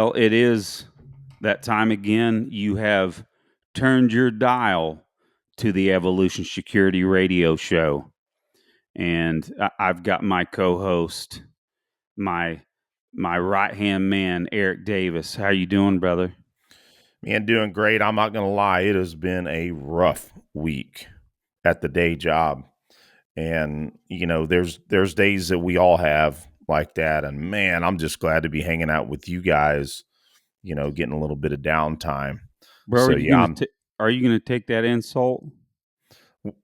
Well, it is that time again. You have turned your dial to the Evolution Security Radio Show, and I've got my co-host, my right hand man, Eric Davis. How you doing, brother? Man, doing great. I'm not gonna lie; it has been a rough week at the day job, and there's days that we all have like that. And man, I'm just glad to be hanging out with you guys. Getting a little bit of downtime. Bro, So yeah, are you gonna take that insult?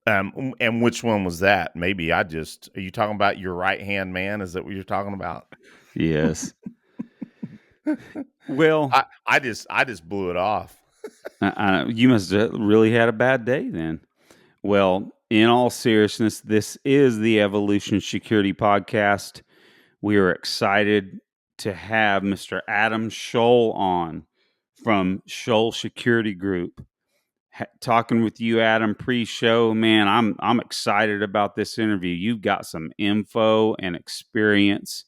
and which one was that? Maybe are you talking about your right hand man? Is that what you're talking about? Yes. Well, I just blew it off. you must have really had a bad day then. Well, in all seriousness, this is the Evolution Security Podcast. We are excited to have Mr. Adam Scholl on from Scholl Security Group. Talking with you, Adam, pre-show, man, I'm excited about this interview. You've got some info and experience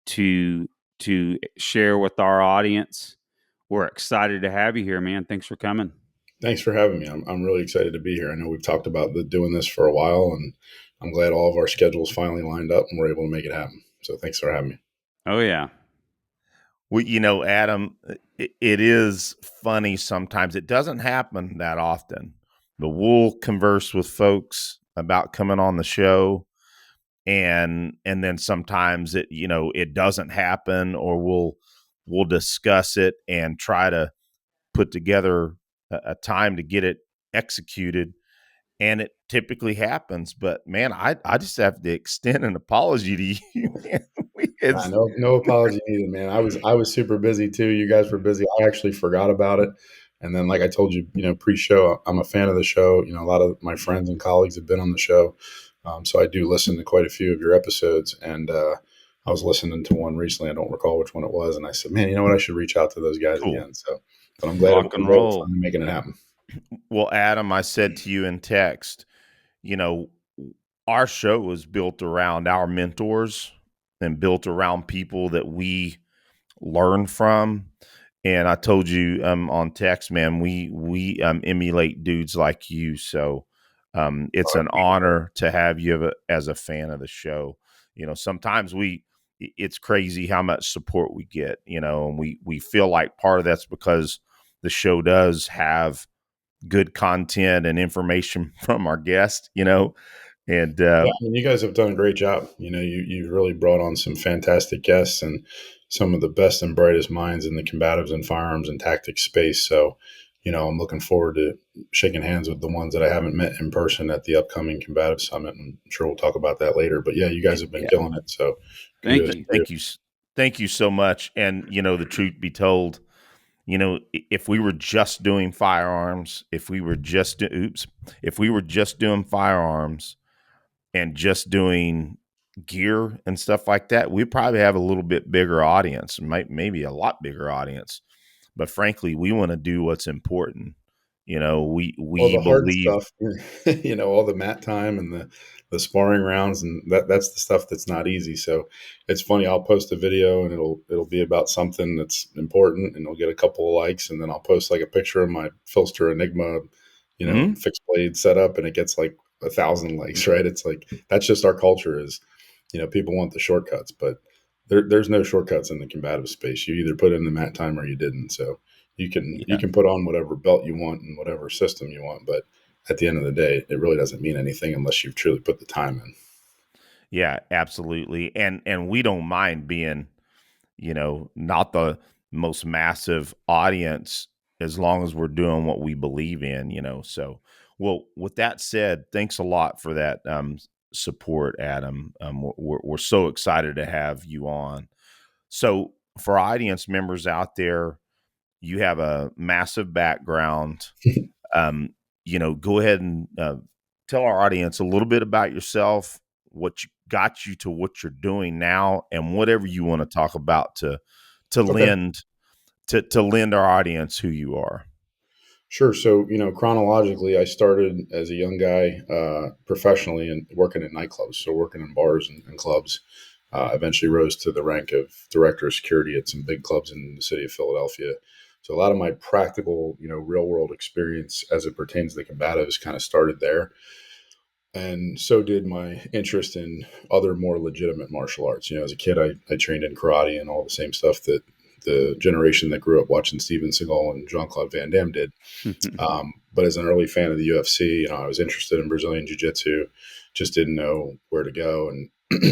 to share with our audience. We're excited to have you here, man. Thanks for coming. Thanks for having me. I'm really excited to be here. I know we've talked about doing this for a while, and I'm glad all of our schedules finally lined up and we're able to make it happen. So thanks for having me. Oh, yeah. Well, Adam, it is funny sometimes. It doesn't happen that often, but we'll converse with folks about coming on the show, and then sometimes it doesn't happen, or we'll discuss it and try to put together a time to get it executed, and it typically happens. But man, I just have to extend an apology to you, man. No apology needed, man. I was super busy too. You guys were busy. I actually forgot about it. And then, like I told you, pre-show, I'm a fan of the show. A lot of my friends and colleagues have been on the show. So I do listen to quite a few of your episodes. And I was listening to one recently. I don't recall which one it was. And I said, man, you know what? I should reach out to those guys again. So, but I'm glad we're finally making it happen. Well, Adam, I said to you in text, our show was built around our mentors and built around people that we learn from. And I told you on text, man, we emulate dudes like you. So it's an honor to have you as a fan of the show. Sometimes it's crazy how much support we get, and we feel like part of that's because the show does have good content and information from our guests, and you guys have done a great job. You've really brought on some fantastic guests and some of the best and brightest minds in the combatives and firearms and tactics space. So, I'm looking forward to shaking hands with the ones that I haven't met in person at the upcoming Combative Summit. I'm sure we'll talk about that later. But yeah, you guys have been killing it. So thank you so much. And the truth be told, if we were just doing firearms, if we were just doing firearms and just doing gear and stuff like that, we'd probably have a little bit bigger audience, maybe a lot bigger audience. But frankly, we want to do what's important. We the hard stuff, all the mat time and the sparring rounds, and that's the stuff that's not easy. So it's funny. I'll post a video and it'll be about something that's important, and it'll get a couple of likes, and then I'll post like a picture of my Filster Enigma, fixed blade setup, and it gets like 1,000 likes. Right? It's like that's just our culture. Is people want the shortcuts, but there's no shortcuts in the combative space. You either put in the mat time or you didn't. So you can put on whatever belt you want and whatever system you want, but at the end of the day, it really doesn't mean anything unless you've truly put the time in. Yeah, absolutely. And we don't mind being, not the most massive audience as long as we're doing what we believe in, So, well, with that said, thanks a lot for that support, Adam. We're so excited to have you on. So for audience members out there, you have a massive background. Go ahead and tell our audience a little bit about yourself, what got you to what you're doing now, and whatever you want to talk about to lend our audience who you are. Sure. So, chronologically, I started as a young guy professionally and working at nightclubs. So working in bars and clubs. Eventually rose to the rank of director of security at some big clubs in the city of Philadelphia. So a lot of my practical, real world experience as it pertains to the combatives kind of started there. And so did my interest in other more legitimate martial arts. As a kid, I trained in karate and all the same stuff that the generation that grew up watching Steven Seagal and Jean-Claude Van Damme did. But as an early fan of the UFC, I was interested in Brazilian Jiu-Jitsu, just didn't know where to go. And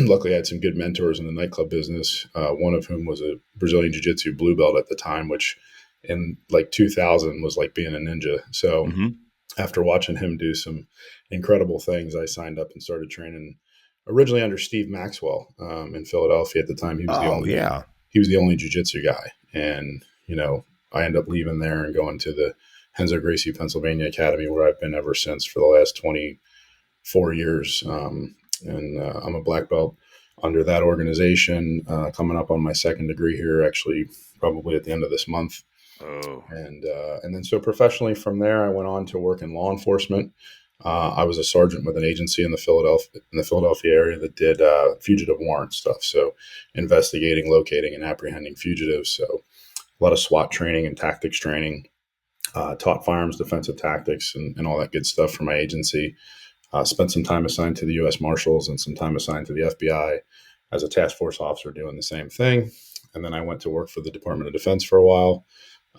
luckily I had some good mentors in the nightclub business, one of whom was a Brazilian Jiu-Jitsu blue belt at the time, which in like 2000 was like being a ninja. So after watching him do some incredible things, I signed up and started training originally under Steve Maxwell in Philadelphia at the time. He was the only jiu-jitsu guy. And, I ended up leaving there and going to the Renzo Gracie Pennsylvania Academy, where I've been ever since for the last 24 years. And I'm a black belt under that organization, coming up on my second degree here, actually, probably at the end of this month. Oh. And then so professionally from there, I went on to work in law enforcement. I was a sergeant with an agency in the Philadelphia area that did fugitive warrant stuff. So investigating, locating, and apprehending fugitives. So a lot of SWAT training and tactics training, taught firearms defensive tactics and all that good stuff for my agency. Spent some time assigned to the US Marshals and some time assigned to the FBI as a task force officer doing the same thing. And then I went to work for the Department of Defense for a while,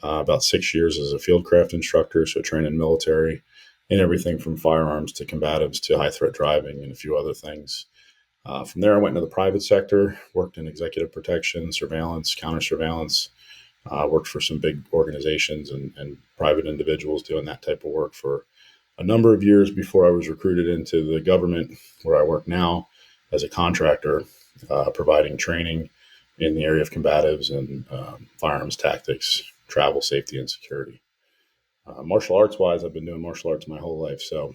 about 6 years as a fieldcraft instructor, so training military in everything from firearms to combatives to high threat driving and a few other things. From there, I went into the private sector, worked in executive protection, surveillance, counter surveillance, worked for some big organizations and private individuals doing that type of work for a number of years before I was recruited into the government, where I work now as a contractor, providing training in the area of combatives and firearms tactics, travel, safety, and security. Martial arts wise, I've been doing martial arts my whole life. So,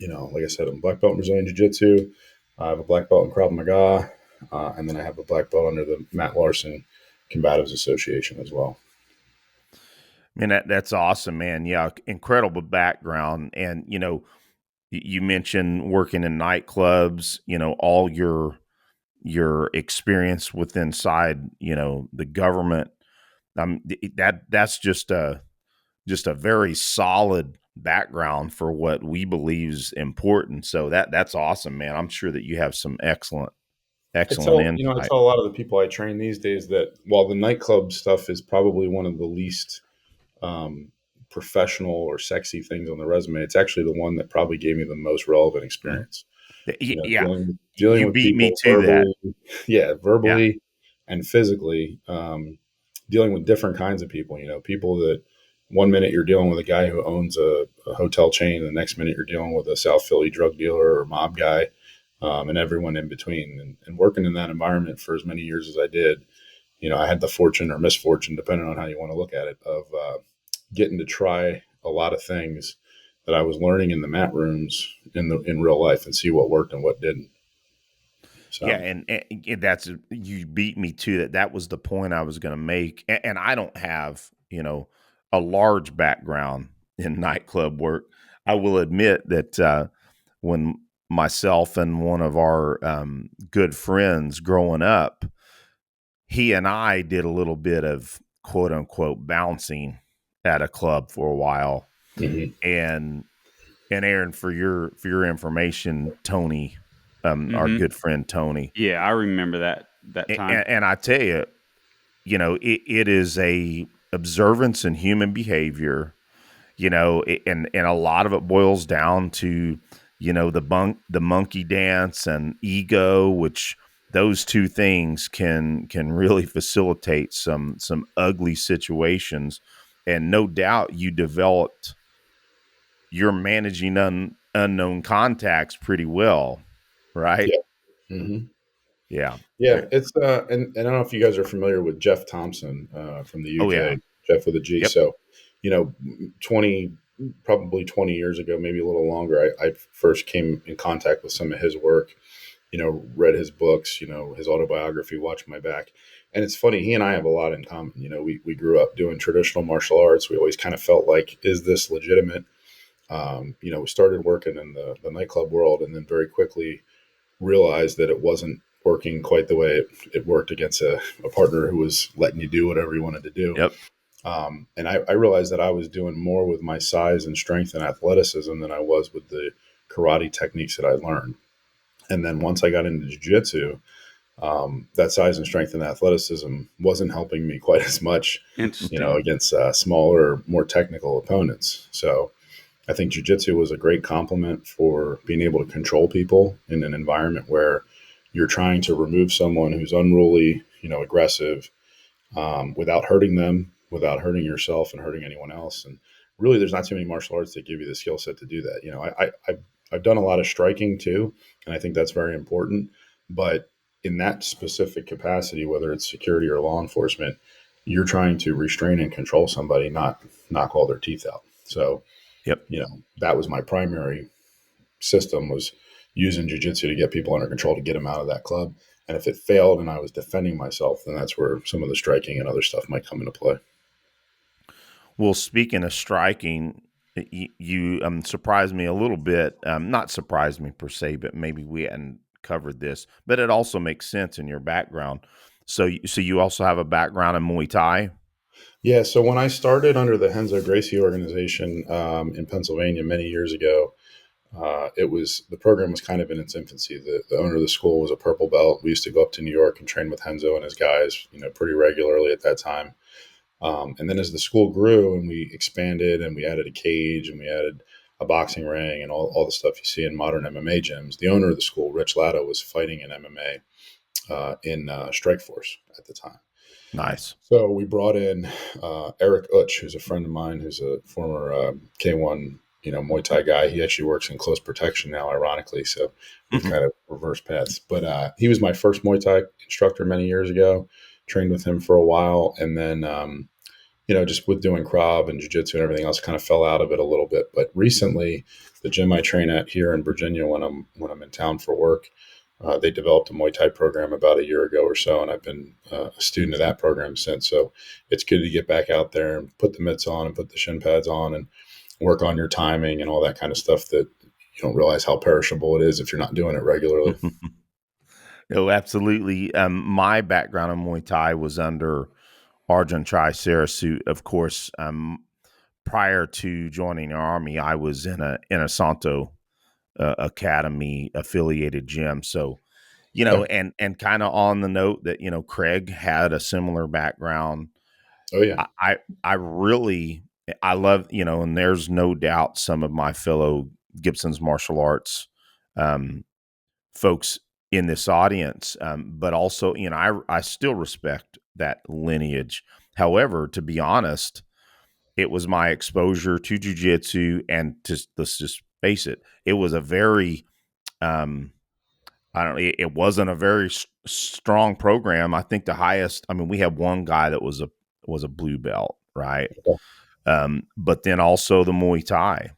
like I said, I'm a black belt in Brazilian Jiu-Jitsu. I have a black belt in Krav Maga, and then I have a black belt under the Matt Larsen Combatives Association as well. I mean, that's awesome, man. Yeah, incredible background. And, you mentioned working in nightclubs, all your experience with inside, the government. That's just a very solid background for what we believe is important. So that's awesome, man. I'm sure that you have some excellent insight. I tell a lot of the people I train these days that while the nightclub stuff is probably one of the least professional or sexy things on the resume, it's actually the one that probably gave me the most relevant experience. Yeah, dealing you with beat people me to verbally, that. verbally and physically, dealing with different kinds of people. People that one minute you're dealing with a guy who owns a hotel chain, the next minute you're dealing with a South Philly drug dealer or mob guy, and everyone in between. And working in that environment for as many years as I did, I had the fortune or misfortune, depending on how you want to look at it, of getting to try a lot of things that I was learning in the mat rooms in real life and see what worked and what didn't. So. Yeah, and that's, you beat me to that. That was the point I was going to make. And I don't have, a large background in nightclub work. I will admit that when myself and one of our good friends growing up, he and I did a little bit of quote unquote bouncing at a club for a while. Mm-hmm. And Aaron, for your information, Tony, our good friend Tony. Yeah, I remember that time. And I tell you, it is a observance in human behavior, and a lot of it boils down to, the monkey dance and ego, which those two things can really facilitate some ugly situations. And no doubt you developed your managing unknown contacts pretty well, right? Yeah. Mm-hmm. Yeah. It's and I don't know if you guys are familiar with Jeff Thompson from the UK. Oh, yeah. Jeff with a G. Yep. So, probably 20 years ago, maybe a little longer, I first came in contact with some of his work. Read his books, his autobiography, Watch My Back. And it's funny, he and I have a lot in common. We grew up doing traditional martial arts. We always kind of felt like, is this legitimate? We started working in the nightclub world and then very quickly realized that it wasn't working quite the way it worked against a partner who was letting you do whatever you wanted to do. Yep. And I realized that I was doing more with my size and strength and athleticism than I was with the karate techniques that I learned. And then once I got into jiu-jitsu, that size and strength and athleticism wasn't helping me quite as much, Interesting. against smaller, more technical opponents. So I think jiu-jitsu was a great complement for being able to control people in an environment where you're trying to remove someone who's unruly, aggressive, without hurting them, without hurting yourself and hurting anyone else. And really, there's not too many martial arts that give you the skill set to do that. I've done a lot of striking too, and I think that's very important. But in that specific capacity, whether it's security or law enforcement, you're trying to restrain and control somebody, not knock all their teeth out. So, Yep. that was my primary system, was using jiu-jitsu to get people under control, to get them out of that club. And if it failed and I was defending myself, then that's where some of the striking and other stuff might come into play. Well, speaking of striking, you surprised me a little bit. Not surprised me per se, but maybe we hadn't covered this. But it also makes sense in your background. So you also have a background in Muay Thai? Yeah. So when I started under the Renzo Gracie organization in Pennsylvania many years ago, the program was kind of in its infancy. The owner of the school was a purple belt. We used to go up to New York and train with Renzo and his guys, pretty regularly at that time. And then as the school grew and we expanded and we added a cage and we added a boxing ring and all the stuff you see in modern MMA gyms, the owner of the school, Rich Latta, was fighting in MMA in Strikeforce at the time. Nice. So we brought in Eric Utsch, who's a friend of mine, who's a former K1, Muay Thai guy. He actually works in close protection now, ironically. So we've kind of reversed paths. But he was my first Muay Thai instructor many years ago. Trained with him for a while, and then just with doing Krav and Jiu-Jitsu and everything else, kind of fell out of it a little bit. But recently, the gym I train at here in Virginia, when I'm in town for work, they developed a Muay Thai program about a year ago or so, and I've been a student of that program since. So it's good to get back out there and put the mitts on and put the shin pads on and work on your timing and all that kind of stuff that you don't realize how perishable it is if you're not doing it regularly. Oh, absolutely. My background in Muay Thai was under Arjun Chai Sarasut. Of course, prior to joining the Army, I was in a Santo Academy affiliated gym. So, and kind of on the note that, Craig had a similar background. Oh yeah. I really, I love, and there's no doubt some of my fellow Gibson's martial arts folks in this audience, but also, I still respect that lineage. However, to be honest, it was my exposure to jiu-jitsu, and let's just face it, it was a very, it wasn't a very strong program. I think the highest, we had one guy that was a blue belt, right? But then also the Muay Thai,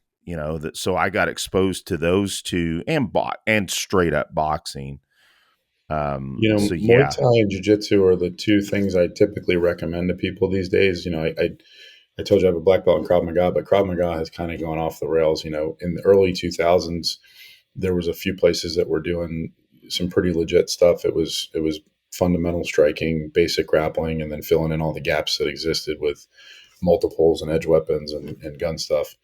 so I got exposed to those two and straight up boxing. Muay Thai and Jiu-Jitsu are the two things I typically recommend to people these days. I told you I have a black belt in Krav Maga, but Krav Maga has kind of gone off the rails. In the early 2000s, there was a few places that were doing some pretty legit stuff. It was fundamental striking, basic grappling, and then filling in all the gaps that existed with multiples and edge weapons and gun stuff.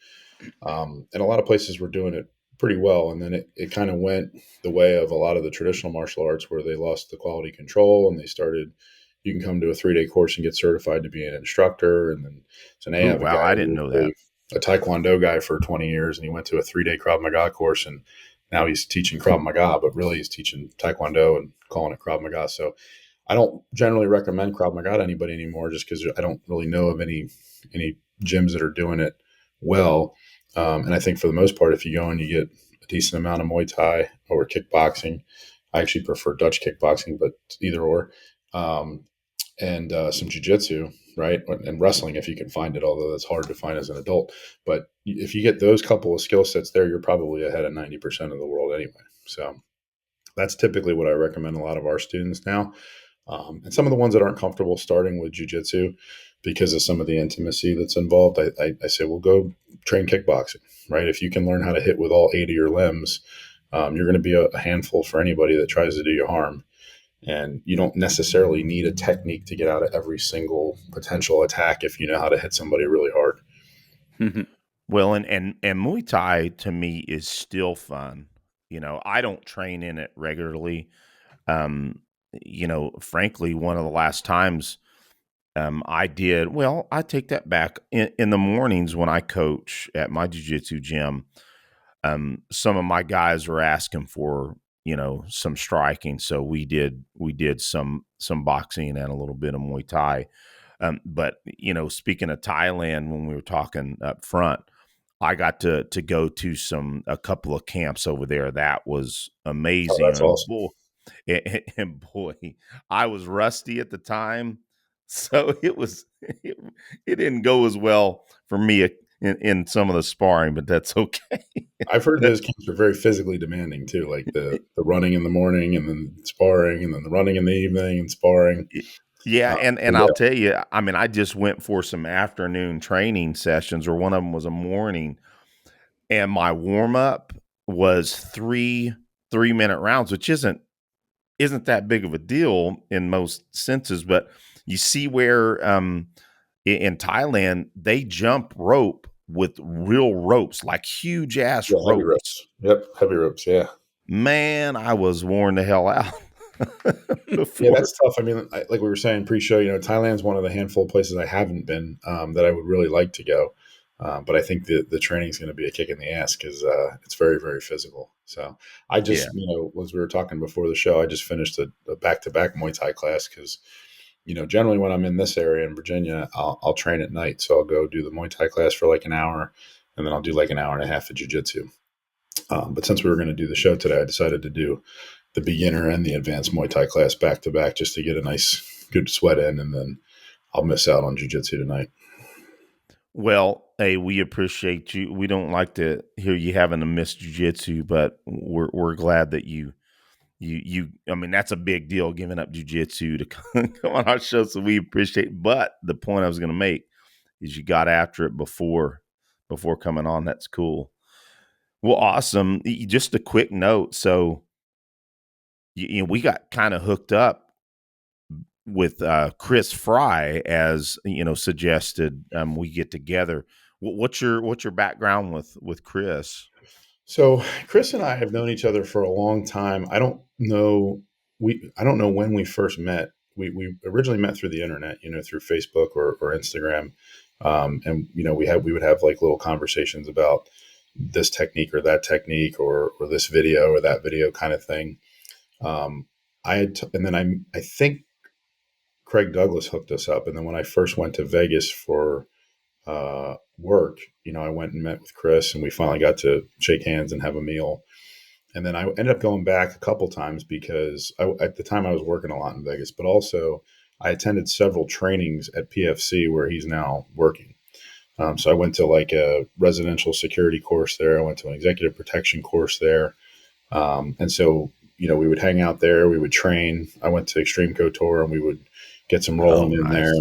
And a lot of places were doing it pretty well. And then it kind of went the way of a lot of the traditional martial arts, where they lost the quality control and they started, you can come to a 3-day course and get certified to be an instructor. And then, so now you have a guy, I didn't know that. A Taekwondo guy for 20 years, and he went to a 3-day Krav Maga course, and now he's teaching Krav Maga, but really he's teaching Taekwondo and calling it Krav Maga. So I don't generally recommend Krav Maga to anybody anymore, just because I don't really know of any gyms that are doing it well. And I think for the most part, if you go and you get a decent amount of Muay Thai or kickboxing, I actually prefer Dutch kickboxing, but either or, and some jiu-jitsu, right? And wrestling, if you can find it, although that's hard to find as an adult. But if you get those couple of skill sets there, you're probably ahead of 90% of the world anyway. So that's typically what I recommend a lot of our students now. And some of the ones that aren't comfortable starting with jiu-jitsu because of some of the intimacy that's involved, I say, well, go train kickboxing, right? If you can learn how to hit with all 8 of your limbs, you're going to be a handful for anybody that tries to do you harm. And you don't necessarily need a technique to get out of every single potential attack if you know how to hit somebody really hard. Well, and Muay Thai to me is still fun. I don't train in it regularly. Um, frankly, one of the last times I did, well, I take that back. In the mornings when I coach at my jiu-jitsu gym, some of my guys were asking for, some striking. So we did some boxing and a little bit of Muay Thai. But speaking of Thailand, when we were talking up front, I got to go to a couple of camps over there. That was Oh, amazing. that's And awesome. boy, I was rusty at the time, so it didn't go as well for me in some of the sparring, but that's okay. I've heard those camps are very physically demanding too, like the running in the morning and then sparring, and then the running in the evening and sparring. Yeah, and I'll Yeah, tell you, I mean, I just went for some afternoon training sessions, or one of them was a morning, and my warm up was three-minute rounds, which isn't that big of a deal in most senses. But you see where in Thailand they jump rope with real ropes, like huge ass yeah, heavy ropes. ropes. Yep, heavy ropes. Yeah. Man, I was worn the hell out Yeah, before. that's tough. I mean, like we were saying pre-show, Thailand's one of the handful of places I haven't been that I would really like to go. But I think the training is going to be a kick in the ass because it's very, very physical. So I Yeah. just, as we were talking before the show, I just finished a back-to-back Muay Thai class because, generally when I'm in this area in Virginia, I'll train at night. So I'll go do the Muay Thai class for like an hour, and then I'll do like an hour and a half of jiu-jitsu. But since we were going to do the show today, I decided to do the beginner and the advanced Muay Thai class back to back just to get a nice, good sweat in, and then I'll miss out on jiu-jitsu tonight. Well, hey, we appreciate you. We don't like to hear you having to miss jujitsu, but we're glad that you. I mean, that's a big deal, giving up jujitsu to come on our show. So we appreciate. But the point I was going to make is you got after it before coming on. That's cool. Well, awesome. Just a quick note. So we got kind of hooked up with Chris Fry, as suggested. We get together. What's your background with Chris? So Chris and I have known each other for a long time. I don't know when we first met. We originally met through the internet, through Facebook or Instagram. And we would have like little conversations about this technique or that technique or this video or that video kind of thing. And then I think Craig Douglas hooked us up. And then when I first went to Vegas for work, I went and met with Chris, and we finally got to shake hands and have a meal. And then I ended up going back a couple times because at the time I was working a lot in Vegas, but also I attended several trainings at PFC where he's now working. So I went to like a residential security course there. I went to an executive protection course there. And so, we would hang out there, we would train. I went to Extreme Couture and we would get some Oh, rolling in there.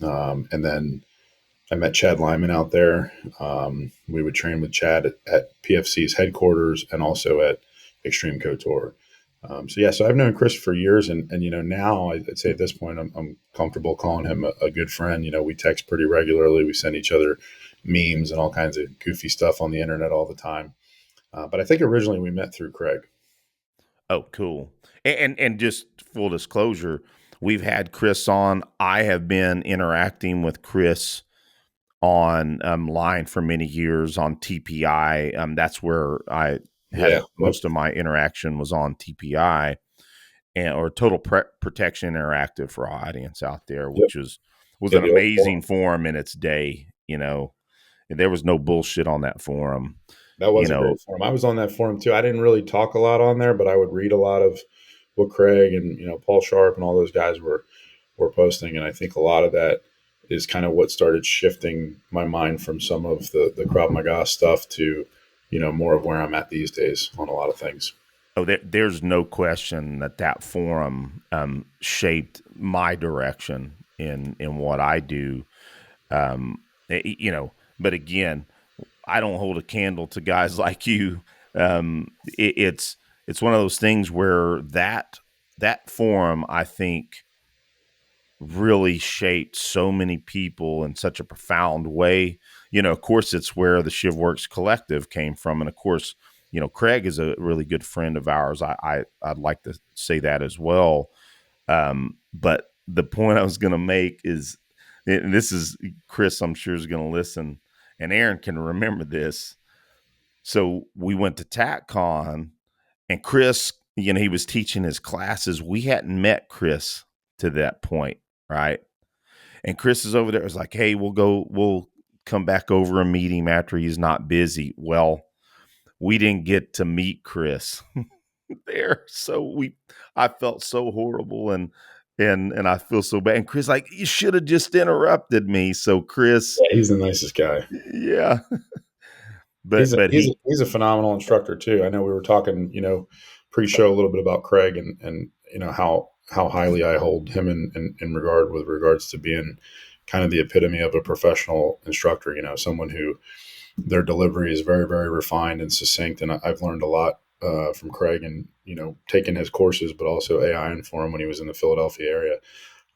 nice. And then I met Chad Lyman out there. We would train with Chad at PFC's headquarters and also at Extreme Couture. So I've known Chris for years, and now I'd say at this point I'm comfortable calling him a good friend. We text pretty regularly. We send each other memes and all kinds of goofy stuff on the internet all the time. But I think originally we met through Craig. Oh, cool. And just full disclosure, we've had Chris on. I have been interacting with Chris on line for many years on TPI. That's where I Yeah. had Yep. most of my interaction was on TPI, or Total Protection Interactive for our audience out there, Yep. which was Yeah. an The old amazing forum. forum in its day. There was no bullshit on that forum. That You was a know, great forum. I was on that forum too. I didn't really talk a lot on there, but I would read a lot of what Craig and Paul Sharp and all those guys were posting, and I think a lot of that is kind of what started shifting my mind from some of the Krav Maga stuff to more of where I'm at these days on a lot of things. there's no question that forum shaped my direction in what I do. Um, but again, I don't hold a candle to guys like you. It's one of those things where that forum, I think, really shaped so many people in such a profound way. Of course, it's where the ShivWorks Collective came from. And of course, Craig is a really good friend of ours. I'd like to say that as well. But the point I was going to make is, and this is Chris, I'm sure, is going to listen, and Aaron can remember this. So we went to TACCon, and Chris, he was teaching his classes. We hadn't met Chris to that point, right? And Chris is over there. It was like, hey, we'll come back over and meet him after he's not busy. Well, we didn't get to meet Chris there. So I felt so horrible and I feel so bad. And Chris, like, you should have just interrupted me. So Chris, Yeah, he's the nicest guy. yeah. He's but a phenomenal instructor too. I know we were talking, pre-show a little bit about Craig and how highly I hold him in regards to being kind of the epitome of a professional instructor. Someone who their delivery is very, very refined and succinct. And I've learned a lot from Craig, and taking his courses, but also AI for him when he was in the Philadelphia area.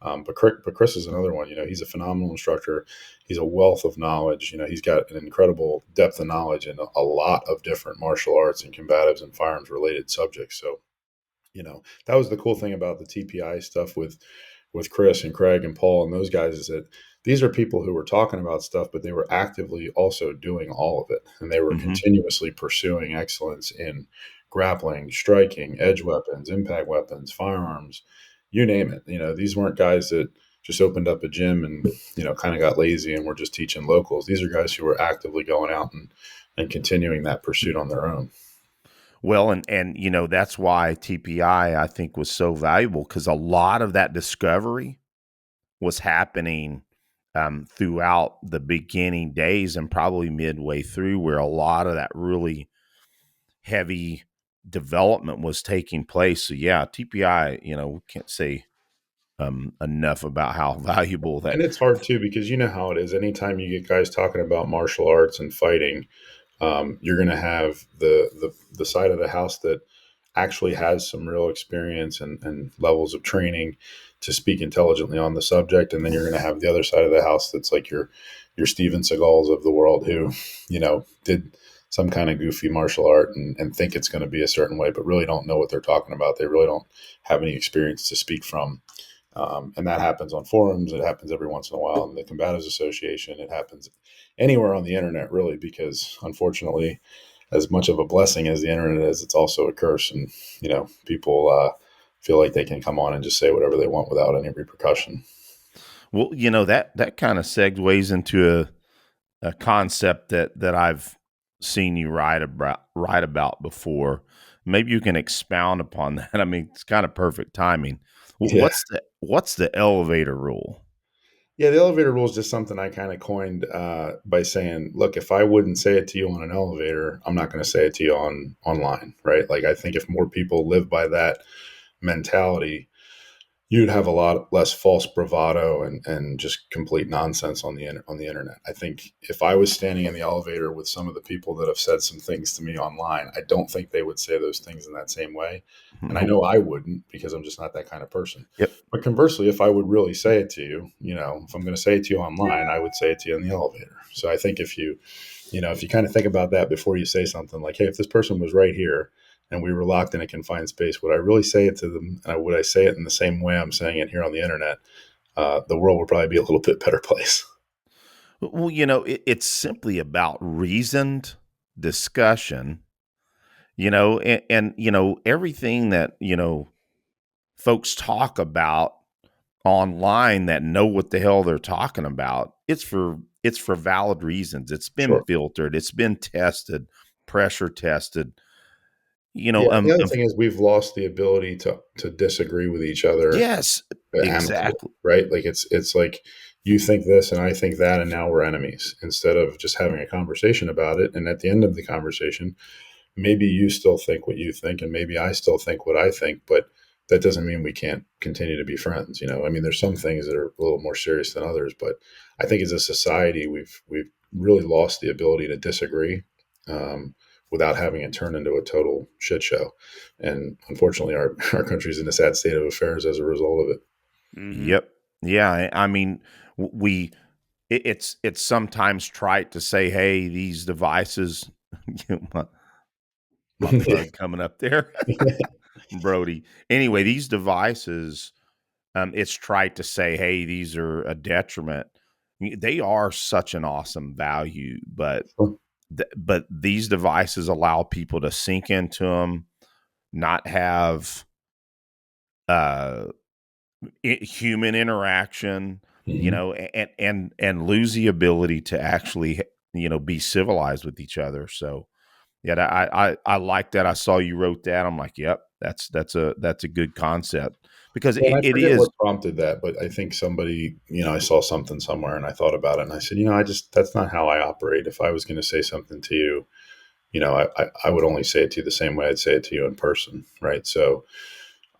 But Chris is another one. He's a phenomenal instructor. He's a wealth of knowledge. He's got an incredible depth of knowledge in a lot of different martial arts and combatives and firearms related subjects. So, that was the cool thing about the TPI stuff with Chris and Craig and Paul and those guys, is that these are people who were talking about stuff, but they were actively also doing all of it. And they were continuously pursuing excellence in grappling, striking, edge weapons, impact weapons, firearms, you name it. These weren't guys that just opened up a gym and, kind of got lazy and were just teaching locals. These are guys who were actively going out and continuing that pursuit on their own. Well, and that's why TPI, I think, was so valuable, because a lot of that discovery was happening throughout the beginning days and probably midway through, where a lot of that really heavy development was taking place. So yeah, TPI, we can't say enough about how valuable that. And it's hard too, because you know how it is. Anytime you get guys talking about martial arts and fighting, you're going to have the side of the house that actually has some real experience and levels of training to speak intelligently on the subject, and then you're going to have the other side of the house that's like your Steven Seagals of the world, who did some kind of goofy martial art and think it's going to be a certain way, but really don't know what they're talking about. They really don't have any experience to speak from. And that happens on forums. It happens every once in a while in the Combatives Association. It happens anywhere on the internet, really, because unfortunately, as much of a blessing as the internet is, it's also a curse. And, people feel like they can come on and just say whatever they want without any repercussion. Well, that kind of segues into a concept that I've seen you write about before. Maybe you can expound upon that. I mean, it's kind of perfect timing. Yeah. What's the elevator rule? Yeah, the elevator rule is just something I kind of coined by saying, look, if I wouldn't say it to you on an elevator, I'm not going to say it to you online, right? Like, I think if more people live by that mentality, you'd have a lot less false bravado and just complete nonsense on the internet. I think if I was standing in the elevator with some of the people that have said some things to me online, I don't think they would say those things in that same way. And I know I wouldn't, because I'm just not that kind of person. Yep. But conversely, if I would really say it to you, if I'm going to say it to you online, I would say it to you in the elevator. So I think if you kind of think about that before you say something, like, hey, if this person was right here and we were locked in a confined space, would I really say it to them? And would I say it in the same way I'm saying it here on the internet? The world would probably be a little bit better place. Well, it's simply about reasoned discussion, and everything that, folks talk about online that know what the hell they're talking about. It's for valid reasons. It's been filtered. It's been tested, pressure tested. The other thing is we've lost the ability to disagree with each other. Yes, exactly. Right? Like it's like you think this and I think that, and now we're enemies, instead of just having a conversation about it. And at the end of the conversation, maybe you still think what you think, and maybe I still think what I think, but that doesn't mean we can't continue to be friends. I mean, there's some things that are a little more serious than others, but I think as a society, we've really lost the ability to disagree without having it turn into a total shit show. And unfortunately, our country's in a sad state of affairs as a result of it. Mm-hmm. Yep. Yeah. I mean, it's sometimes trite to say, hey, these devices, my pug coming up there, Brody. Anyway, these devices, it's trite to say, hey, these are a detriment. They are such an awesome value, but but these devices allow people to sink into them, not have uh, human interaction, Mm-hmm. and lose the ability to actually, be civilized with each other. So yeah, I like that. I saw you wrote that. I'm like, yep, that's a good concept, because Well, and I it forget is. what prompted that, but I think somebody, I saw something somewhere and I thought about it and I said, that's not how I operate. If I was going to say something to you, I would only say it to you the same way I'd say it to you in person. Right. So,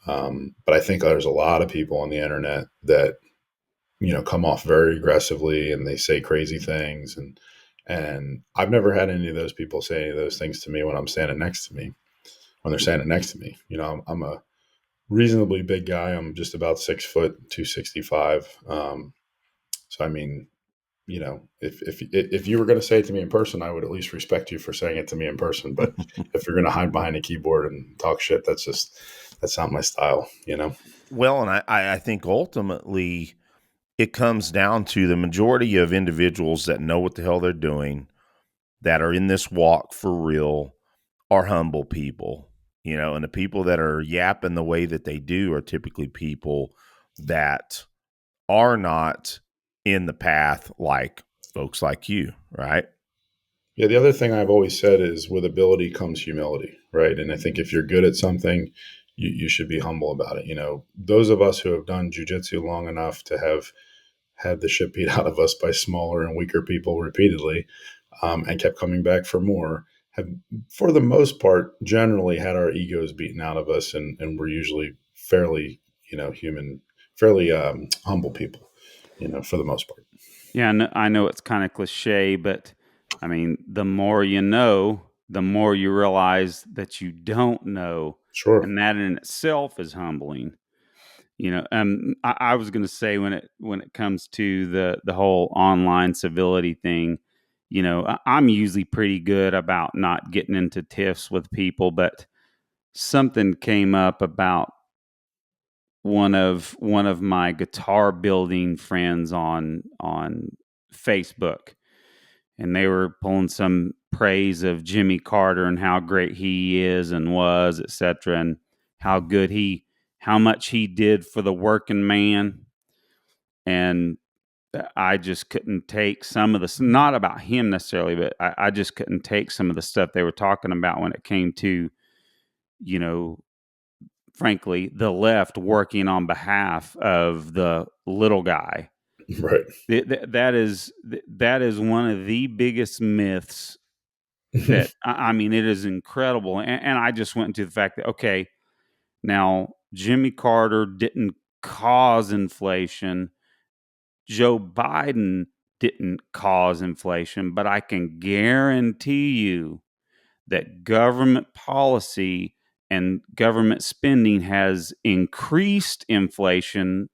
but I think there's a lot of people on the internet that, come off very aggressively and they say crazy things. And I've never had any of those people say any of those things to me when they're standing next to me. I'm a reasonably big guy. I'm just about 6 foot, 265. So I mean, if you were going to say it to me in person, I would at least respect you for saying it to me in person. But if you're going to hide behind a keyboard and talk shit, that's not my style. Well, and I think ultimately it comes down to the majority of individuals that know what the hell they're doing, that are in this walk for real, are humble people, and the people that are yapping the way that they do are typically people that are not in the path like folks like you, right? Yeah, the other thing I've always said is with ability comes humility, right? And I think if you're good at something, you should be humble about it. Those of us who have done jujitsu long enough to have had the shit beat out of us by smaller and weaker people repeatedly, and kept coming back for more, have, for the most part, generally had our egos beaten out of us, and we're usually fairly, human, fairly humble people, for the most part. Yeah, I know it's kind of cliche, but I mean, the more you know, the more you realize that you don't know, Sure. and that in itself is humbling. I was going to say when it comes to the whole online civility thing, I'm usually pretty good about not getting into tiffs with people, but something came up about one of my guitar building friends on Facebook, and they were pulling some praise of Jimmy Carter and how great he is and was, etc., and how much he did for the working man. And I just couldn't take some of this, not about him necessarily, but I just couldn't take some of the stuff they were talking about when it came to, you know, frankly, the left working on behalf of the little guy. Right. That is one of the biggest myths that I mean, it is incredible. And I just went into the fact that, okay, now Jimmy Carter didn't cause inflation. Joe Biden didn't cause inflation, but I can guarantee you that government policy and government spending has increased inflation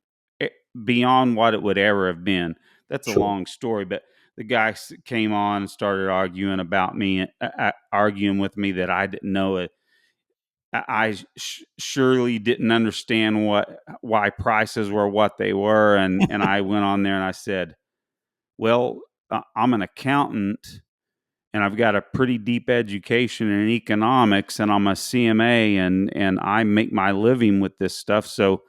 beyond what it would ever have been. That's a Sure. long story, but the guy came on and started arguing about me, arguing with me that I didn't know it. I surely didn't understand why prices were what they were, and I went on there and I said, "Well, I'm an accountant, and I've got a pretty deep education in economics, and I'm a CMA, and I make my living with this stuff. So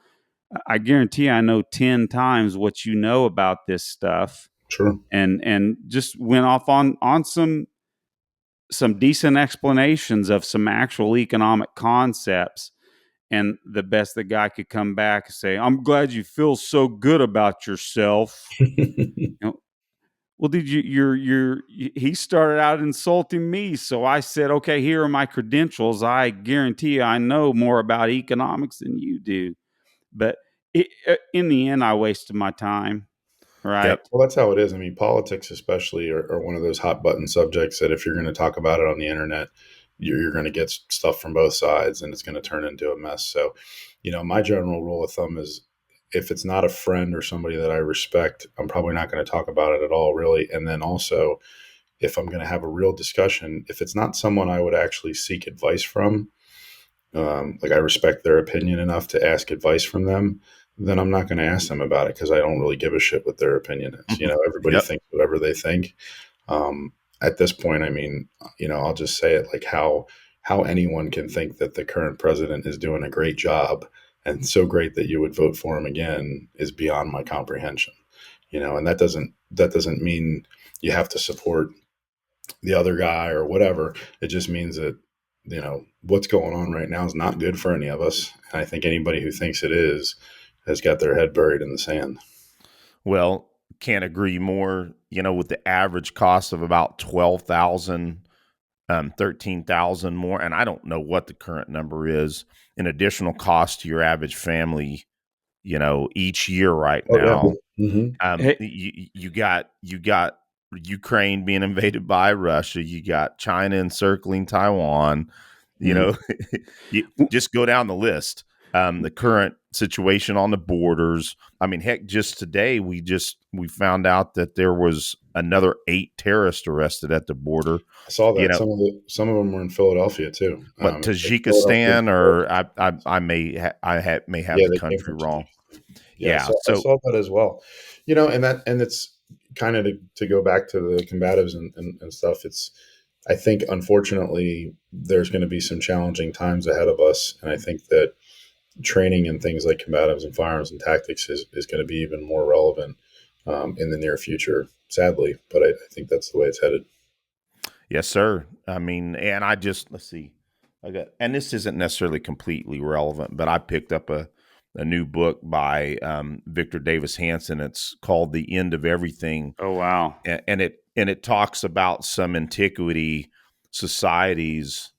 I guarantee I know 10 times what you know about this stuff." Sure. And just went off on some decent explanations of some actual economic concepts. And the best the guy could come back and say, "I'm glad you feel so good about yourself." You know, well, did he started out insulting me. So I said, "Okay, here are my credentials. I guarantee you I know more about economics than you do." But in the end, I wasted my time. Right. Yep. Well, that's how it is. I mean, politics, especially, are one of those hot button subjects that if you're going to talk about it on the internet, you're going to get stuff from both sides, and it's going to turn into a mess. So, my general rule of thumb is, if it's not a friend or somebody that I respect, I'm probably not going to talk about it at all, really. And then also, if I'm going to have a real discussion, if it's not someone I would actually seek advice from, like I respect their opinion enough to ask advice from them, then I'm not going to ask them about it, because I don't really give a shit what their opinion is. Everybody Yep. thinks whatever they think. At this point, I mean, I'll just say it, like how anyone can think that the current president is doing a great job, and so great that you would vote for him again, is beyond my comprehension. And that doesn't mean you have to support the other guy or whatever. It just means that, what's going on right now is not good for any of us. And I think anybody who thinks it is has got their head buried in the sand. Well, can't agree more. With the average cost of about 12,000, 13,000 more, and I don't know what the current number is, an additional cost to your average family, each year right now. Yeah. Mm-hmm. Hey, You got Ukraine being invaded by Russia. You got China encircling Taiwan. You just go down the list. The current situation on the borders. I mean, heck, just today we found out that there was another 8 terrorists arrested at the border. I saw that some of them were in Philadelphia too. But Tajikistan, or I may have the country wrong. Yeah, I saw that as well. And it's kind of to go back to the combatives and stuff. I think, unfortunately, there's going to be some challenging times ahead of us, and I think that training in things like combatives and firearms and tactics is going to be even more relevant in the near future, sadly. But I think that's the way it's headed. Yes, sir. I mean, and let's see. And this isn't necessarily completely relevant, but I picked up a new book by Victor Davis Hanson. It's called The End of Everything. Oh, wow. And it talks about some antiquity societies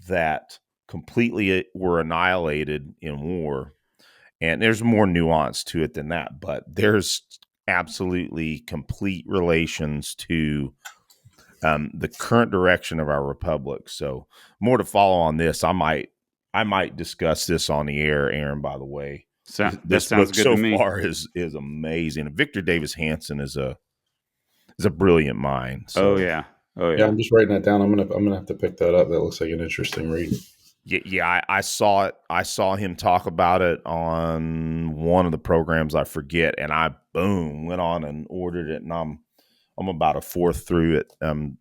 that completely were annihilated in war. And there's more nuance to it than that, but there's absolutely complete relations to the current direction of our republic. So more to follow on this. I might discuss this on the air, Aaron, by the way. That sounds good so to me. far is amazing. Victor Davis Hanson is a brilliant mind. So. Oh yeah. I'm just writing that down. I'm gonna have to pick that up. That looks like an interesting read. Yeah, I saw it. I saw him talk about it on one of the programs, I forget, and I went on and ordered it, and I'm about a fourth through it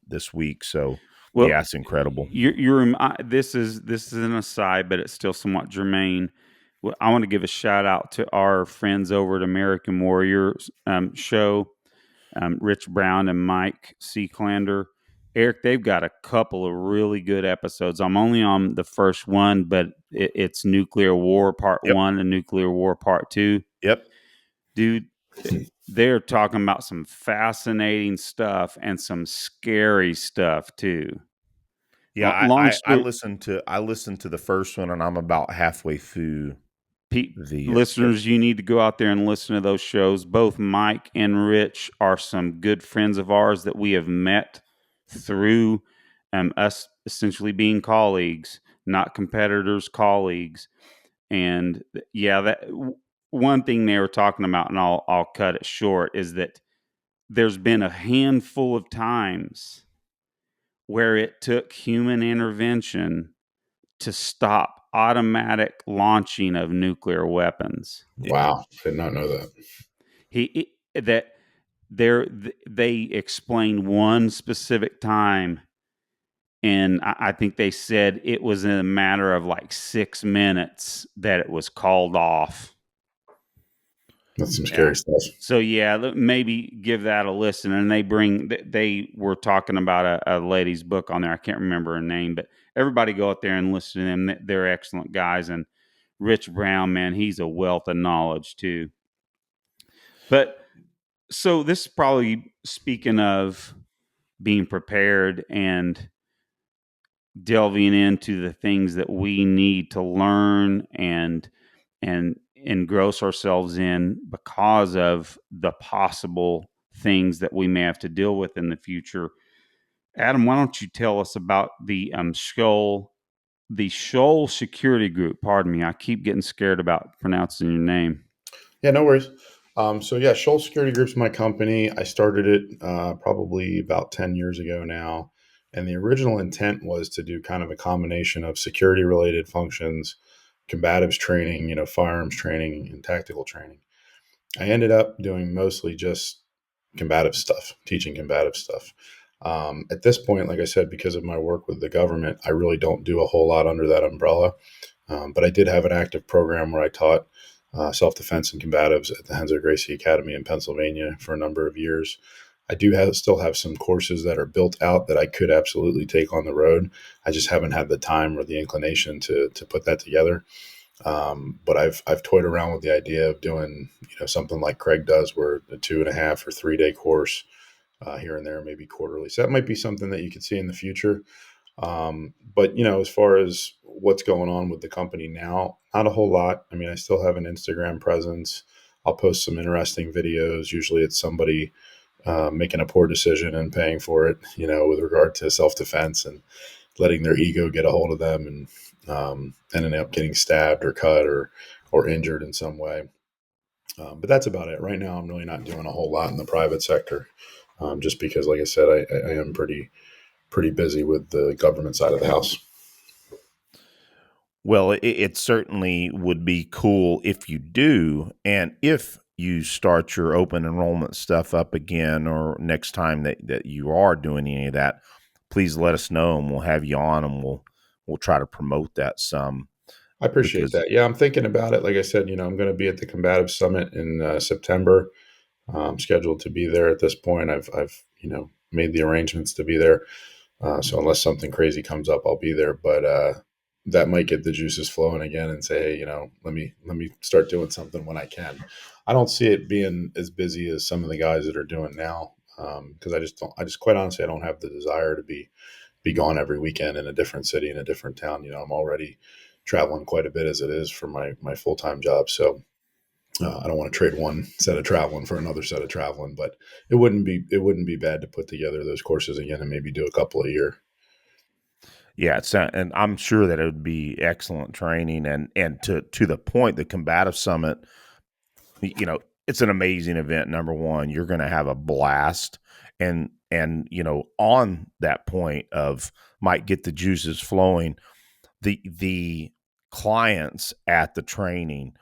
this week. So yeah, it's incredible. This is an aside, but it's still somewhat germane. I want to give a shout out to our friends over at American Warriors show, Rich Brown and Mike Seaclander. Eric, they've got a couple of really good episodes. I'm only on the first one, but it's Nuclear War Part 1 and Nuclear War Part 2. Yep. Dude, they're talking about some fascinating stuff and some scary stuff too. Yeah, I listened to the first one, and I'm about halfway through. Listeners, you need to go out there and listen to those shows. Both Mike and Rich are some good friends of ours that we have met through us essentially being colleagues, not competitors, colleagues. And yeah, that one thing they were talking about, and I'll cut it short, is that there's been a handful of times where it took human intervention to stop automatic launching of nuclear weapons. Wow, did not know that. They explained one specific time, and I think they said it was in a matter of like 6 minutes that it was called off. That's some scary stuff. So yeah, maybe give that a listen. And they were talking about a lady's book on there. I can't remember her name, but everybody go out there and listen to them. They're excellent guys. And Rich Brown, man, he's a wealth of knowledge too. But so this is probably, speaking of being prepared and delving into the things that we need to learn and engross ourselves in because of the possible things that we may have to deal with in the future. Adam, why don't you tell us about the Scholl Security Group? Pardon me, I keep getting scared about pronouncing your name. Yeah, no worries. So yeah, Scholl Security Group's my company. I started it probably about 10 years ago now. And the original intent was to do kind of a combination of security related functions, combatives training, firearms training and tactical training. I ended up doing mostly just combative stuff, teaching combative stuff. At this point, like I said, because of my work with the government, I really don't do a whole lot under that umbrella. But I did have an active program where I taught self-defense and combatives at the Renzo Gracie Academy in Pennsylvania for a number of years. I still have some courses that are built out that I could absolutely take on the road. I just haven't had the time or the inclination to put that together. But I've toyed around with the idea of doing something like Craig does, where a 2.5 or 3 day course here and there, maybe quarterly. So that might be something that you could see in the future. But as far as what's going on with the company now, not a whole lot. I mean, I still have an Instagram presence. I'll post some interesting videos. Usually it's somebody making a poor decision and paying for it, with regard to self-defense and letting their ego get a hold of them and ending up getting stabbed or cut or injured in some way. But that's about it. Right now, I'm really not doing a whole lot in the private sector, just because, like I said, I am pretty busy with the government side of the house. Well, it certainly would be cool if you do, and if you start your open enrollment stuff up again, or next time that you are doing any of that, please let us know, and we'll have you on, and we'll try to promote that some. I appreciate that. Yeah, I'm thinking about it. Like I said, I'm going to be at the Combative Summit in September. I'm scheduled to be there at this point. I've made the arrangements to be there. So unless something crazy comes up, I'll be there. But that might get the juices flowing again and say, hey, let me start doing something when I can. I don't see it being as busy as some of the guys that are doing now, because I just quite honestly, I don't have the desire to be gone every weekend in a different city, in a different town. I'm already traveling quite a bit as it is for my full time job. So I don't want to trade one set of traveling for another set of traveling, but it wouldn't be bad to put together those courses again and maybe do a couple a year. Yeah, and I'm sure that it would be excellent training, and to the point, the Combative Summit, it's an amazing event. Number one, you're going to have a blast, and on that point of might get the juices flowing, the clients at the training,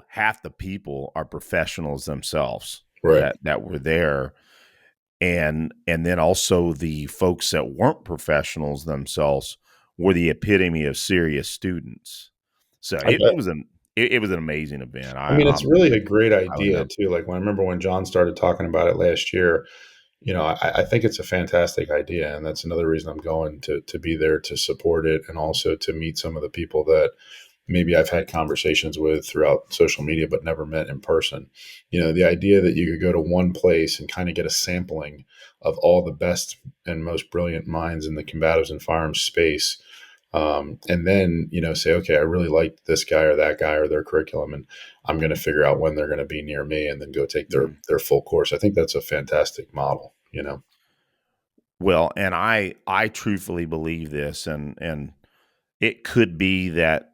half the people are professionals themselves, Right. that were there. And then also the folks that weren't professionals themselves were the epitome of serious students. So it was an amazing event. I mean, it's really a great I would idea know. too. Like, when I remember when John started talking about it last year, I think it's a fantastic idea. And that's another reason I'm going to be there to support it, and also to meet some of the people that maybe I've had conversations with throughout social media, but never met in person. The idea that you could go to one place and kind of get a sampling of all the best and most brilliant minds in the combatives and firearms space. And then, say, okay, I really like this guy or that guy or their curriculum, and I'm going to figure out when they're going to be near me and then go take their full course. I think that's a fantastic model. Well, and I truthfully believe this, and it could be that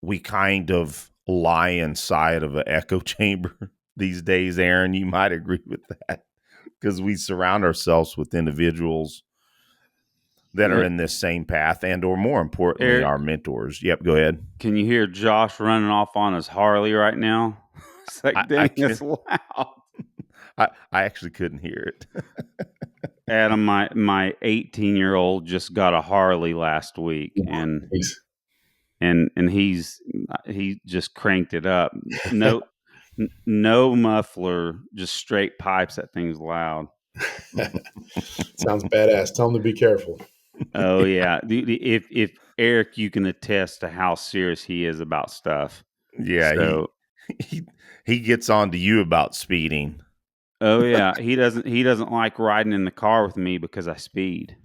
we kind of lie inside of an echo chamber these days, Aaron. You might agree with that, because we surround ourselves with individuals that are in this same path, and or more importantly, Eric, our mentors. Yep, go ahead. can you hear Josh running off on his Harley right now? It's like, I dang, can it's loud. I actually couldn't hear it. Adam, my 18-year-old just got a Harley last week, and Thanks. he just cranked it up. No, no muffler, just straight pipes. That thing's loud. Sounds badass. Tell them to be careful. Oh yeah, if Eric, you can attest to how serious he is about stuff. Yeah, So, he he gets on to you about speeding. oh yeah, he doesn't like riding in the car with me because I speed.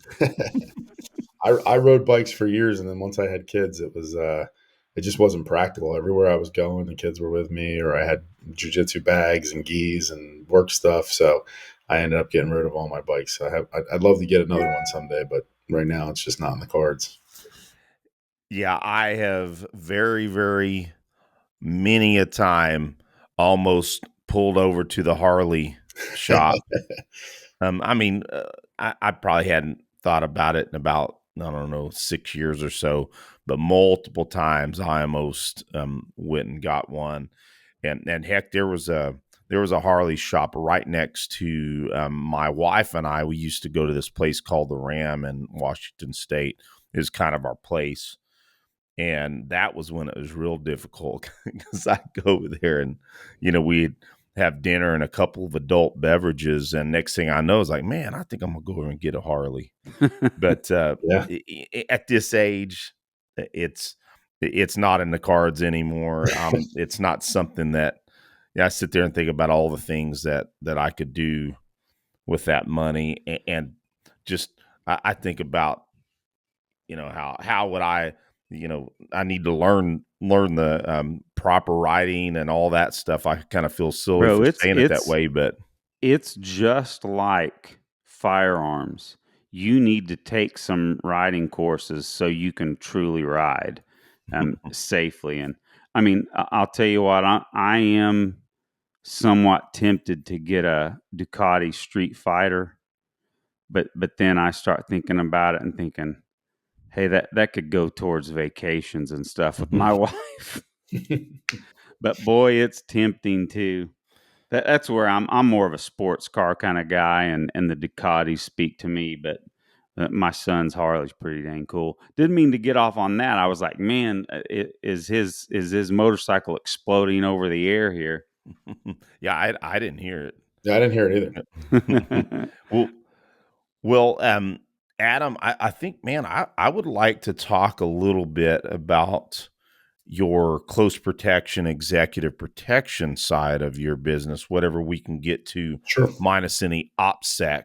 I rode bikes for years, and then once I had kids, it just wasn't practical. Everywhere I was going, the kids were with me, or I had jujitsu bags and gis and work stuff. So I ended up getting rid of all my bikes. I'd love to get another one someday, but right now it's just not in the cards. Yeah, I have very, very many a time almost pulled over to the Harley shop. I mean, I probably hadn't thought about it in about, I don't know, 6 years or so, but multiple times I almost went and got one. And heck, there was a Harley shop right next to my wife and I. We used to go to this place called the Ram in Washington State. It was kind of our place. And that was when it was real difficult because I'd go over there and, we'd have dinner and a couple of adult beverages. And next thing I know, it's like, man, I think I'm going to go over and get a Harley. But Yeah. at this age, it's not in the cards anymore. It's not something that I sit there and think about all the things that I could do with that money. And just, I think about, how would I need to learn the proper writing and all that stuff. I kind of feel silly Bro, for it's saying it that it's way, but it's just like firearms. You need to take some riding courses so you can truly ride safely. And I mean, I'll tell you what, I am somewhat tempted to get a Ducati Street Fighter, but then I start thinking about it and thinking, hey, that could go towards vacations and stuff with my wife. But boy, it's tempting too. That's where I'm more of a sports car kind of guy, and the Ducatis speak to me. But my son's Harley's pretty dang cool. Didn't mean to get off on that. I was like, man, is his motorcycle exploding over the air here? yeah, I didn't hear Yeah, I didn't hear it either. it. Well, Adam, I think, man, I would like to talk a little bit about your close protection, executive protection side of your business, whatever we can get to, Sure. minus any OPSEC.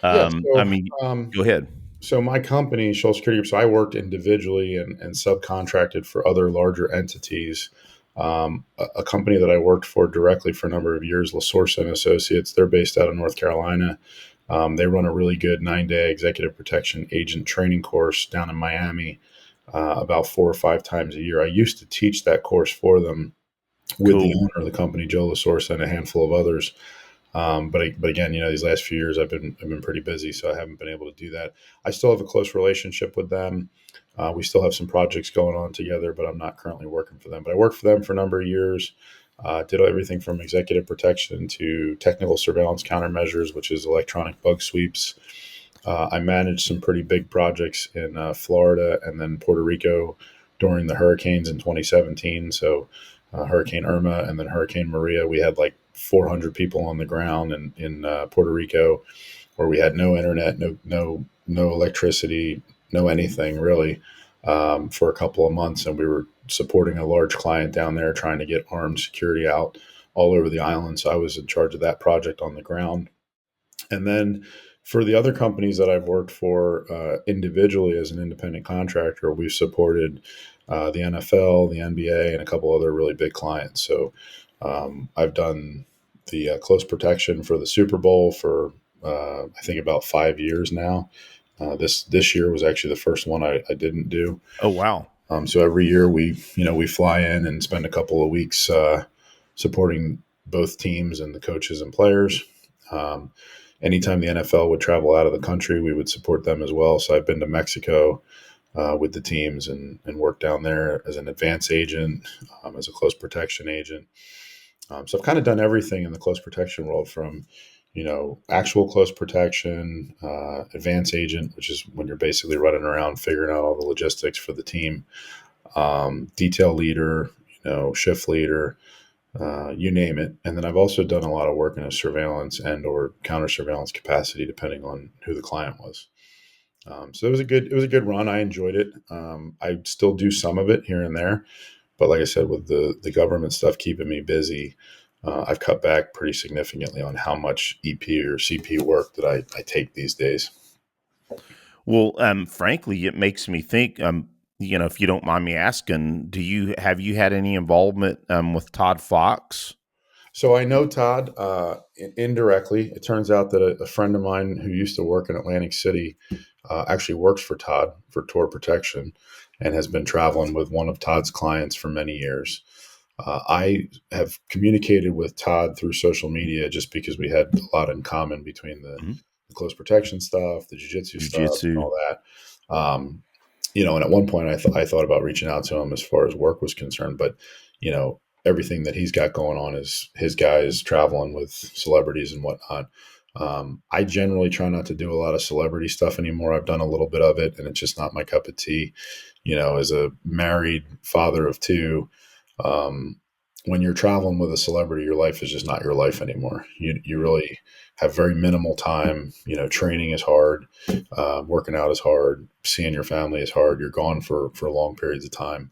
Yeah. I mean, go ahead. So my company, Scholl Security Group, so I worked individually and subcontracted for other larger entities. A company that I worked for directly for a number of years, Larsen and Associates, they're based out of North Carolina. They run a really good 9-day executive protection agent training course down in Miami about 4 or 5 times a year. I used to teach that course for them with the Cool. owner of the company, Joe Lasorsa, and a handful of others. But again, these last few years I've been pretty busy, so I haven't been able to do that. I still have a close relationship with them. We still have some projects going on together, but I'm not currently working for them. But I worked for them for a number of years. Did everything from executive protection to technical surveillance countermeasures, which is electronic bug sweeps. I managed some pretty big projects in Florida and then Puerto Rico during the hurricanes in 2017. So Hurricane Irma and then Hurricane Maria, we had like 400 people on the ground in Puerto Rico, where we had no internet, no electricity, no anything really, for a couple of months, and we were supporting a large client down there, trying to get armed security out all over the island. So I was in charge of that project on the ground, and then for the other companies that I've worked for individually as an independent contractor, we've supported the NFL, the NBA, and a couple other really big clients. So I've done the close protection for the Super Bowl for I think about 5 years now. This year was actually the first one I didn't do. Oh, wow. So every year we fly in and spend a couple of weeks supporting both teams and the coaches and players. Anytime the NFL would travel out of the country, we would support them as well. So I've been to Mexico with the teams and worked down there as an advance agent, as a close protection agent. So I've kind of done everything in the close protection world, from actual close protection, advance agent, which is when you're basically running around figuring out all the logistics for the team, detail leader, shift leader, you name it. And then I've also done a lot of work in a surveillance and or counter surveillance capacity, depending on who the client was. So it was a good run. I enjoyed it. I still do some of it here and there, but like I said, with the government stuff keeping me busy, I've cut back pretty significantly on how much EP or CP work that I take these days. Well, frankly, it makes me think, if you don't mind me asking, have you had any involvement with Todd Fox? So I know Todd indirectly. It turns out that a friend of mine who used to work in Atlantic City actually works for Todd for tour protection and has been traveling with one of Todd's clients for many years. I have communicated with Todd through social media just because we had a lot in common between the close protection stuff, the jiu-jitsu stuff, and Jiu-jitsu. all that. And at one point I thought about reaching out to him as far as work was concerned, but everything that he's got going on is his guys traveling with celebrities and whatnot. I generally try not to do a lot of celebrity stuff anymore. I've done a little bit of it, and it's just not my cup of tea. As a married father of two, when you're traveling with a celebrity, your life is just not your life anymore. You really have very minimal time. Training is hard, working out is hard, seeing your family is hard. You're gone for long periods of time.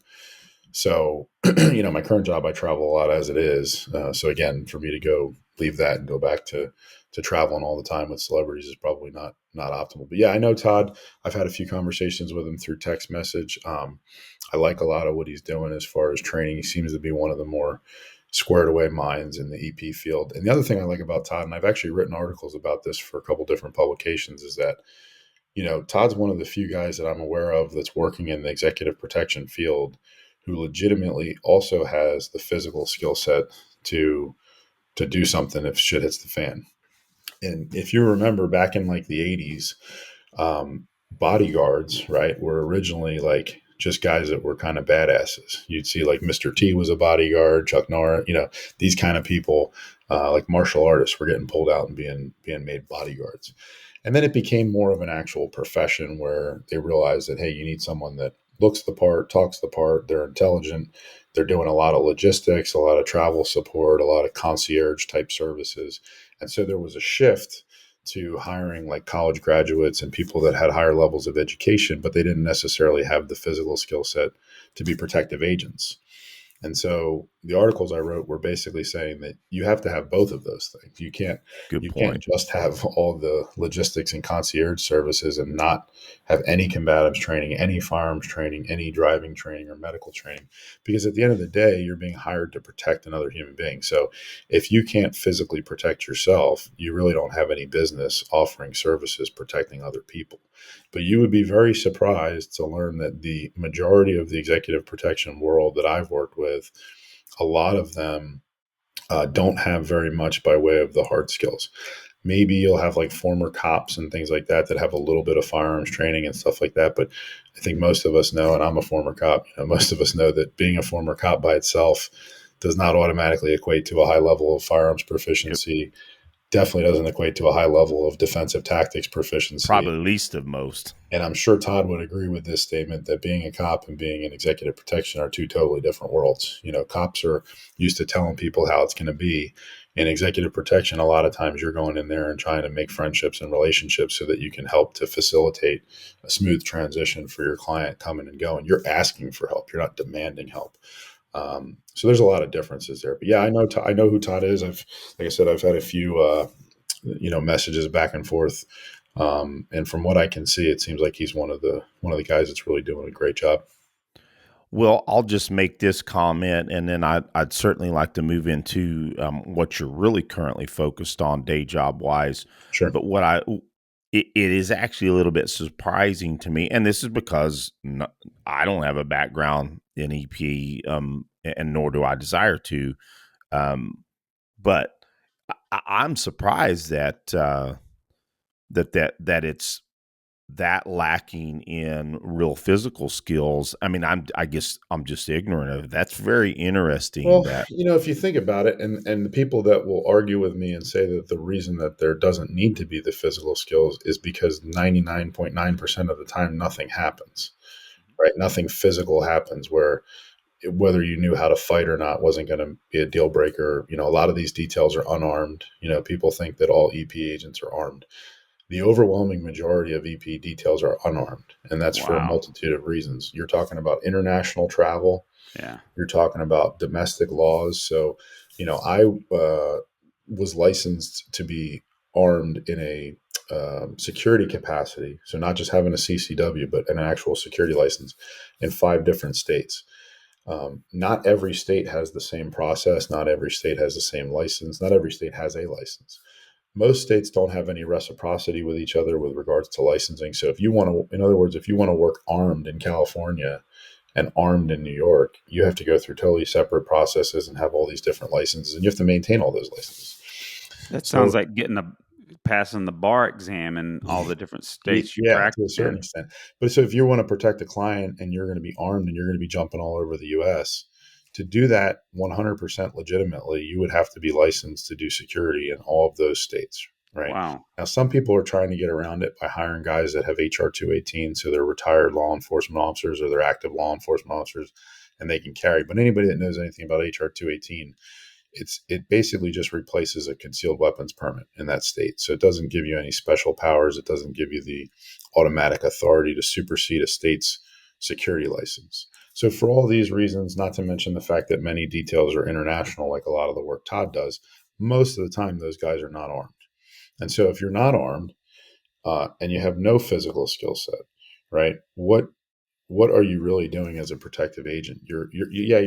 So, my current job, I travel a lot as it is. So again, for me to go leave that and go back to traveling all the time with celebrities is probably not optimal. But yeah, I know Todd. I've had a few conversations with him through text message. I like a lot of what he's doing as far as training. He seems to be one of the more squared away minds in the EP field. And the other thing I like about Todd, and I've actually written articles about this for a couple different publications, is that Todd's one of the few guys that I'm aware of that's working in the executive protection field who legitimately also has the physical skill set to do something if shit hits the fan. And if you remember back in like the 80s, bodyguards, right, were originally like just guys that were kind of badasses. You'd see like Mr. T was a bodyguard, Chuck Norris, these kind of people, like martial artists were getting pulled out and being made bodyguards. And then it became more of an actual profession where they realized that, hey, you need someone that looks the part, talks the part, they're intelligent, they're doing a lot of logistics, a lot of travel support, a lot of concierge type services. And so there was a shift to hiring like college graduates and people that had higher levels of education, but they didn't necessarily have the physical skill set to be protective agents. And so the articles I wrote were basically saying that you have to have both of those things. You can't Good you can't point. just have all the logistics and concierge services and not have any combatives training, any firearms training, any driving training or medical training. Because at the end of the day, you're being hired to protect another human being. So if you can't physically protect yourself, you really don't have any business offering services protecting other people. But you would be very surprised to learn that the majority of the executive protection world that I've worked with, a lot of them don't have very much by way of the hard skills. Maybe you'll have like former cops and things like that that have a little bit of firearms training and stuff like that. But I think most of us know, and I'm a former cop, most of us know that being a former cop by itself does not automatically equate to a high level of firearms Yep. proficiency. Definitely doesn't equate to a high level of defensive tactics proficiency. Probably least of most. And I'm sure Todd would agree with this statement that being a cop and being in executive protection are two totally different worlds. Cops are used to telling people how it's going to be. In executive protection, a lot of times you're going in there and trying to make friendships and relationships so that you can help to facilitate a smooth transition for your client coming and going. You're asking for help. You're not demanding help. So there's a lot of differences there. But yeah, I know who Todd is. Like I said, I've had a few messages back and forth. And from what I can see, it seems like he's one of the guys that's really doing a great job. Well, I'll just make this comment, and then I'd certainly like to move into what you're really currently focused on day job wise. Sure. But it is actually a little bit surprising to me, and this is because I don't have a background in EP, and nor do I desire to. But I'm surprised that that it's that lacking in real physical skills. I mean, I guess I'm just ignorant of it. That's very interesting Well, that if you think about it, and the people that will argue with me and say that the reason that there doesn't need to be the physical skills is because 99.9% of the time nothing happens, right? Nothing physical happens where whether you knew how to fight or not wasn't going to be a deal breaker. A lot of these details are unarmed. People think that all EP agents are armed. The overwhelming majority of EP details are unarmed, and that's for a wow. multitude of reasons. You're talking about international travel. Yeah. You're talking about domestic laws. So, I was licensed to be armed in a security capacity. So not just having a CCW, but an actual security license in 5 different states. Not every state has the same process. Not every state has the same license. Not every state has a license. Most states don't have any reciprocity with each other with regards to licensing. So if you want to, in other words, if you want to work armed in California and armed in New York, you have to go through totally separate processes and have all these different licenses, and you have to maintain all those licenses. That sounds So like passing the bar exam in all the different states you yeah, to a practice certain in. extent. But so if you want to protect a client and you're going to be armed and you're going to be jumping all over the US, to do that 100% legitimately, you would have to be licensed to do security in all of those states, right? Wow. Now, some people are trying to get around it by hiring guys that have HR 218, so they're retired law enforcement officers or they're active law enforcement officers, and they can carry. But anybody that knows anything about HR 218, it basically just replaces a concealed weapons permit in that state. So it doesn't give you any special powers. It doesn't give you the automatic authority to supersede a state's security license. So for all these reasons, not to mention the fact that many details are international, like a lot of the work Todd does, most of the time those guys are not armed. And so if you're not armed and you have no physical skill set, right? What are you really doing as a protective agent? You're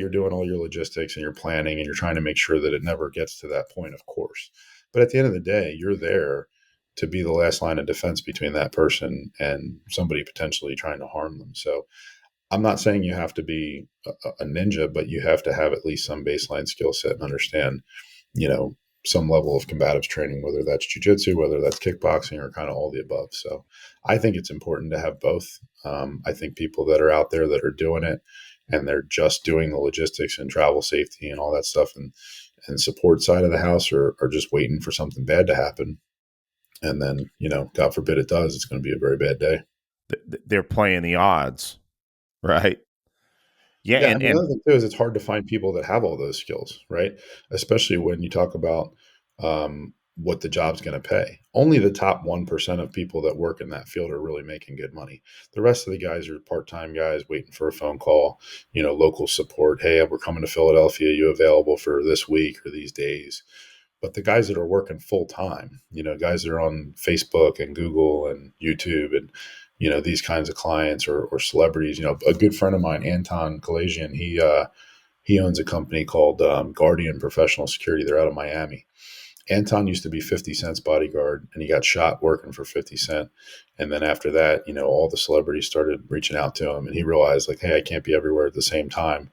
doing all your logistics and you're planning and you're trying to make sure that it never gets to that point, of course. But at the end of the day, you're there to be the last line of defense between that person and somebody potentially trying to harm them. So I'm not saying you have to be a ninja, but you have to have at least some baseline skill set and understand, you know, some level of combatives training, whether that's jujitsu, whether that's kickboxing, or kind of all the above. So I think it's important to have both. I think people that are out there that are doing it and they're just doing the logistics and travel safety and all that stuff and support side of the house are just waiting for something bad to happen. And then, you know, God forbid it does, it's going to be a very bad day. They're playing the odds, right? Yeah, Yeah, I and mean, another thing too is it's hard to find people that have all those skills, right? Especially when you talk about what the job's going to pay. Only the top 1% of people that work in that field are really making good money. The rest of the guys are part-time guys waiting for a phone call, you know, local support. Hey, we're coming to Philadelphia. You available for this week or these days? But the guys that are working full time, you know, guys that are on Facebook and Google and YouTube and, you know, these kinds of clients or celebrities, you know, a good friend of mine, Anton Kalajian, he owns a company called Guardian Professional Security. They're out of Miami. Anton used to be 50 Cent's bodyguard and he got shot working for 50 Cent. And then after that, you know, all the celebrities started reaching out to him and he realized like, hey, I can't be everywhere at the same time.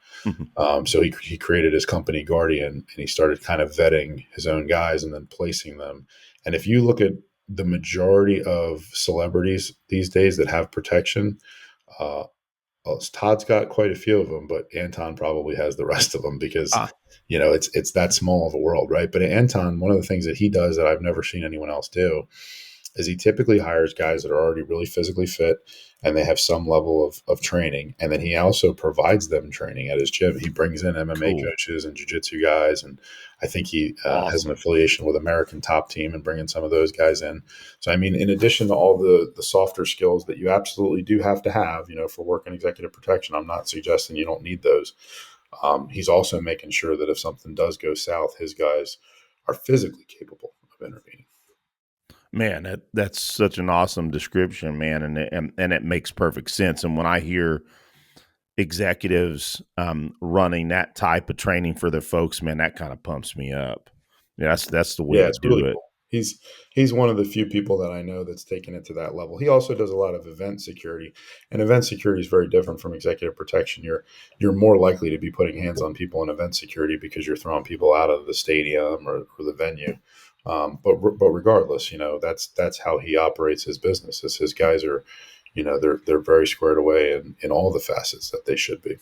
So he created his company Guardian and he started kind of vetting his own guys and then placing them. And if you look at the majority of celebrities these days that have protection, uh, Todd's got quite a few of them, but Anton probably has the rest of them because, ah, you know, it's that small of a world, right? But Anton, one of the things that he does that I've never seen anyone else do is he typically hires guys that are already really physically fit and they have some level of training. And then he also provides them training at his gym. He brings in MMA cool, coaches and jiu-jitsu guys. And I think he has an Awesome. affiliation with American Top Team and bringing some of those guys in. So, I mean, in addition to all the softer skills that you absolutely do have to have, you know, for work and executive protection, I'm not suggesting you don't need those. He's also making sure that if something does go south, his guys are physically capable of intervening. man. That's such an awesome description, man, and it makes perfect sense. And when I hear executives running that type of training for their folks, man, that kind of pumps me up. Yeah, that's the way Yeah, to it's really do it. cool. He's one of the few people that I know that's taken it to that level. He also does a lot of event security, and event security is very different from executive protection. You're more likely to be putting hands on people in event security because you're throwing people out of the stadium or the venue. But regardless, you know that's how he operates his business. Is his guys are, you know, they're very squared away in all the facets that they should be.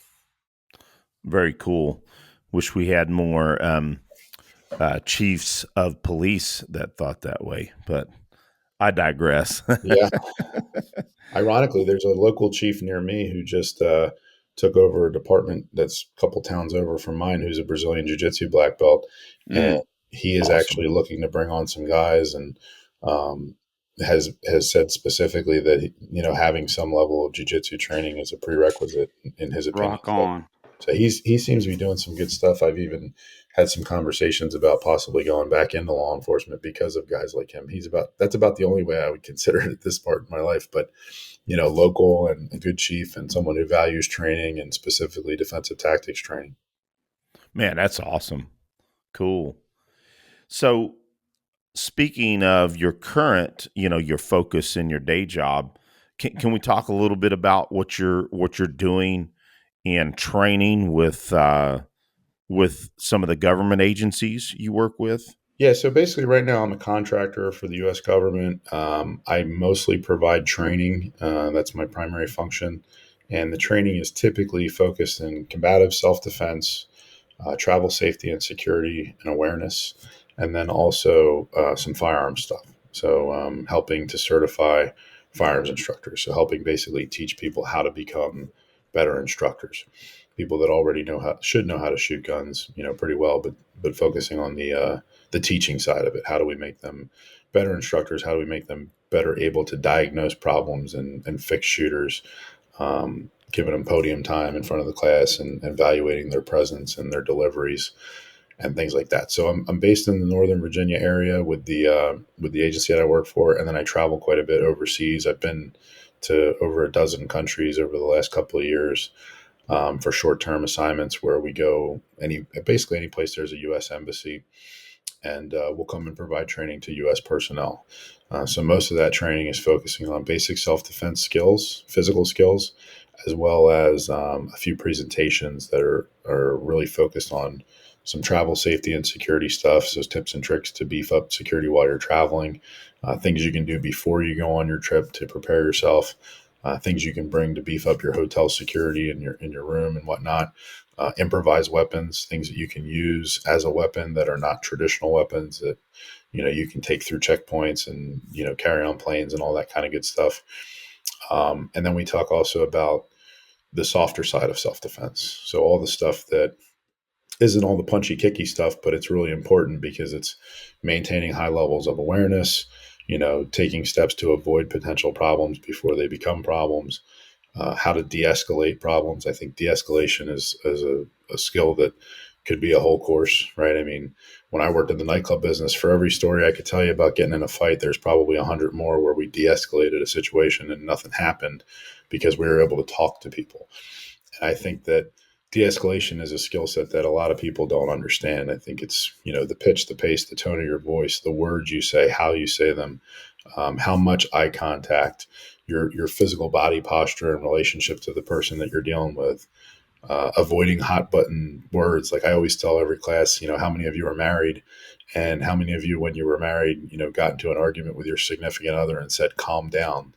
Very cool. Wish we had more chiefs of police that thought that way, but I digress. Yeah. Ironically, there's a local chief near me who just took over a department that's a couple towns over from mine, who's a Brazilian Jiu-Jitsu black belt, and Mm, he is Awesome. actually looking to bring on some guys, and has said specifically that you know having some level of Jiu-Jitsu training is a prerequisite in his opinion. rock So on. So he seems to be doing some good stuff. I've even had some conversations about possibly going back into law enforcement because of guys like him. That's about the only way I would consider it at this part of my life. But local and a good chief and someone who values training and specifically defensive tactics training. Man, that's awesome. Cool. So speaking of your current, your focus in your day job, can we talk a little bit about what you're doing in training with some of the government agencies you work with? Yeah, so basically, right now I'm a contractor for the U.S. government. I mostly provide training. That's my primary function, and the training is typically focused in combative self-defense, travel safety and security and awareness, and then also some firearms stuff. So, helping to certify firearms instructors. So, helping basically teach people how to become better instructors. People that already should know how to shoot guns, pretty well, but focusing on the teaching side of it. How do we make them better instructors? How do we make them better able to diagnose problems and fix shooters? Giving them podium time in front of the class and evaluating their presence and their deliveries and things like that. So I'm based in the Northern Virginia area with the agency that I work for, and then I travel quite a bit overseas. I've been to over a dozen countries over the last couple of years for short-term assignments where we go basically any place there's a U.S. embassy, and we'll come and provide training to U.S. personnel. So most of that training is focusing on basic self-defense skills, physical skills, as well as a few presentations that are really focused on some travel safety and security stuff. So tips and tricks to beef up security while you're traveling, things you can do before you go on your trip to prepare yourself, things you can bring to beef up your hotel security in your room and whatnot. Improvised weapons, things that you can use as a weapon that are not traditional weapons that you can take through checkpoints and carry on planes and all that kind of good stuff. And then we talk also about the softer side of self-defense. So all the stuff that isn't all the punchy kicky stuff, but it's really important because it's maintaining high levels of awareness, taking steps to avoid potential problems before they become problems, how to de-escalate problems. I think de-escalation is a skill that could be a whole course, right? I mean, when I worked in the nightclub business, for every story I could tell you about getting in a fight, there's probably 100 more where we de-escalated a situation and nothing happened because we were able to talk to people. And I think that de-escalation is a skill set that a lot of people don't understand. I think it's, the pitch, the pace, the tone of your voice, the words you say, how you say them, how much eye contact, your physical body posture in relationship to the person that you're dealing with, avoiding hot button words. Like I always tell every class, how many of you are married and how many of you, when you were married, got into an argument with your significant other and said, calm down,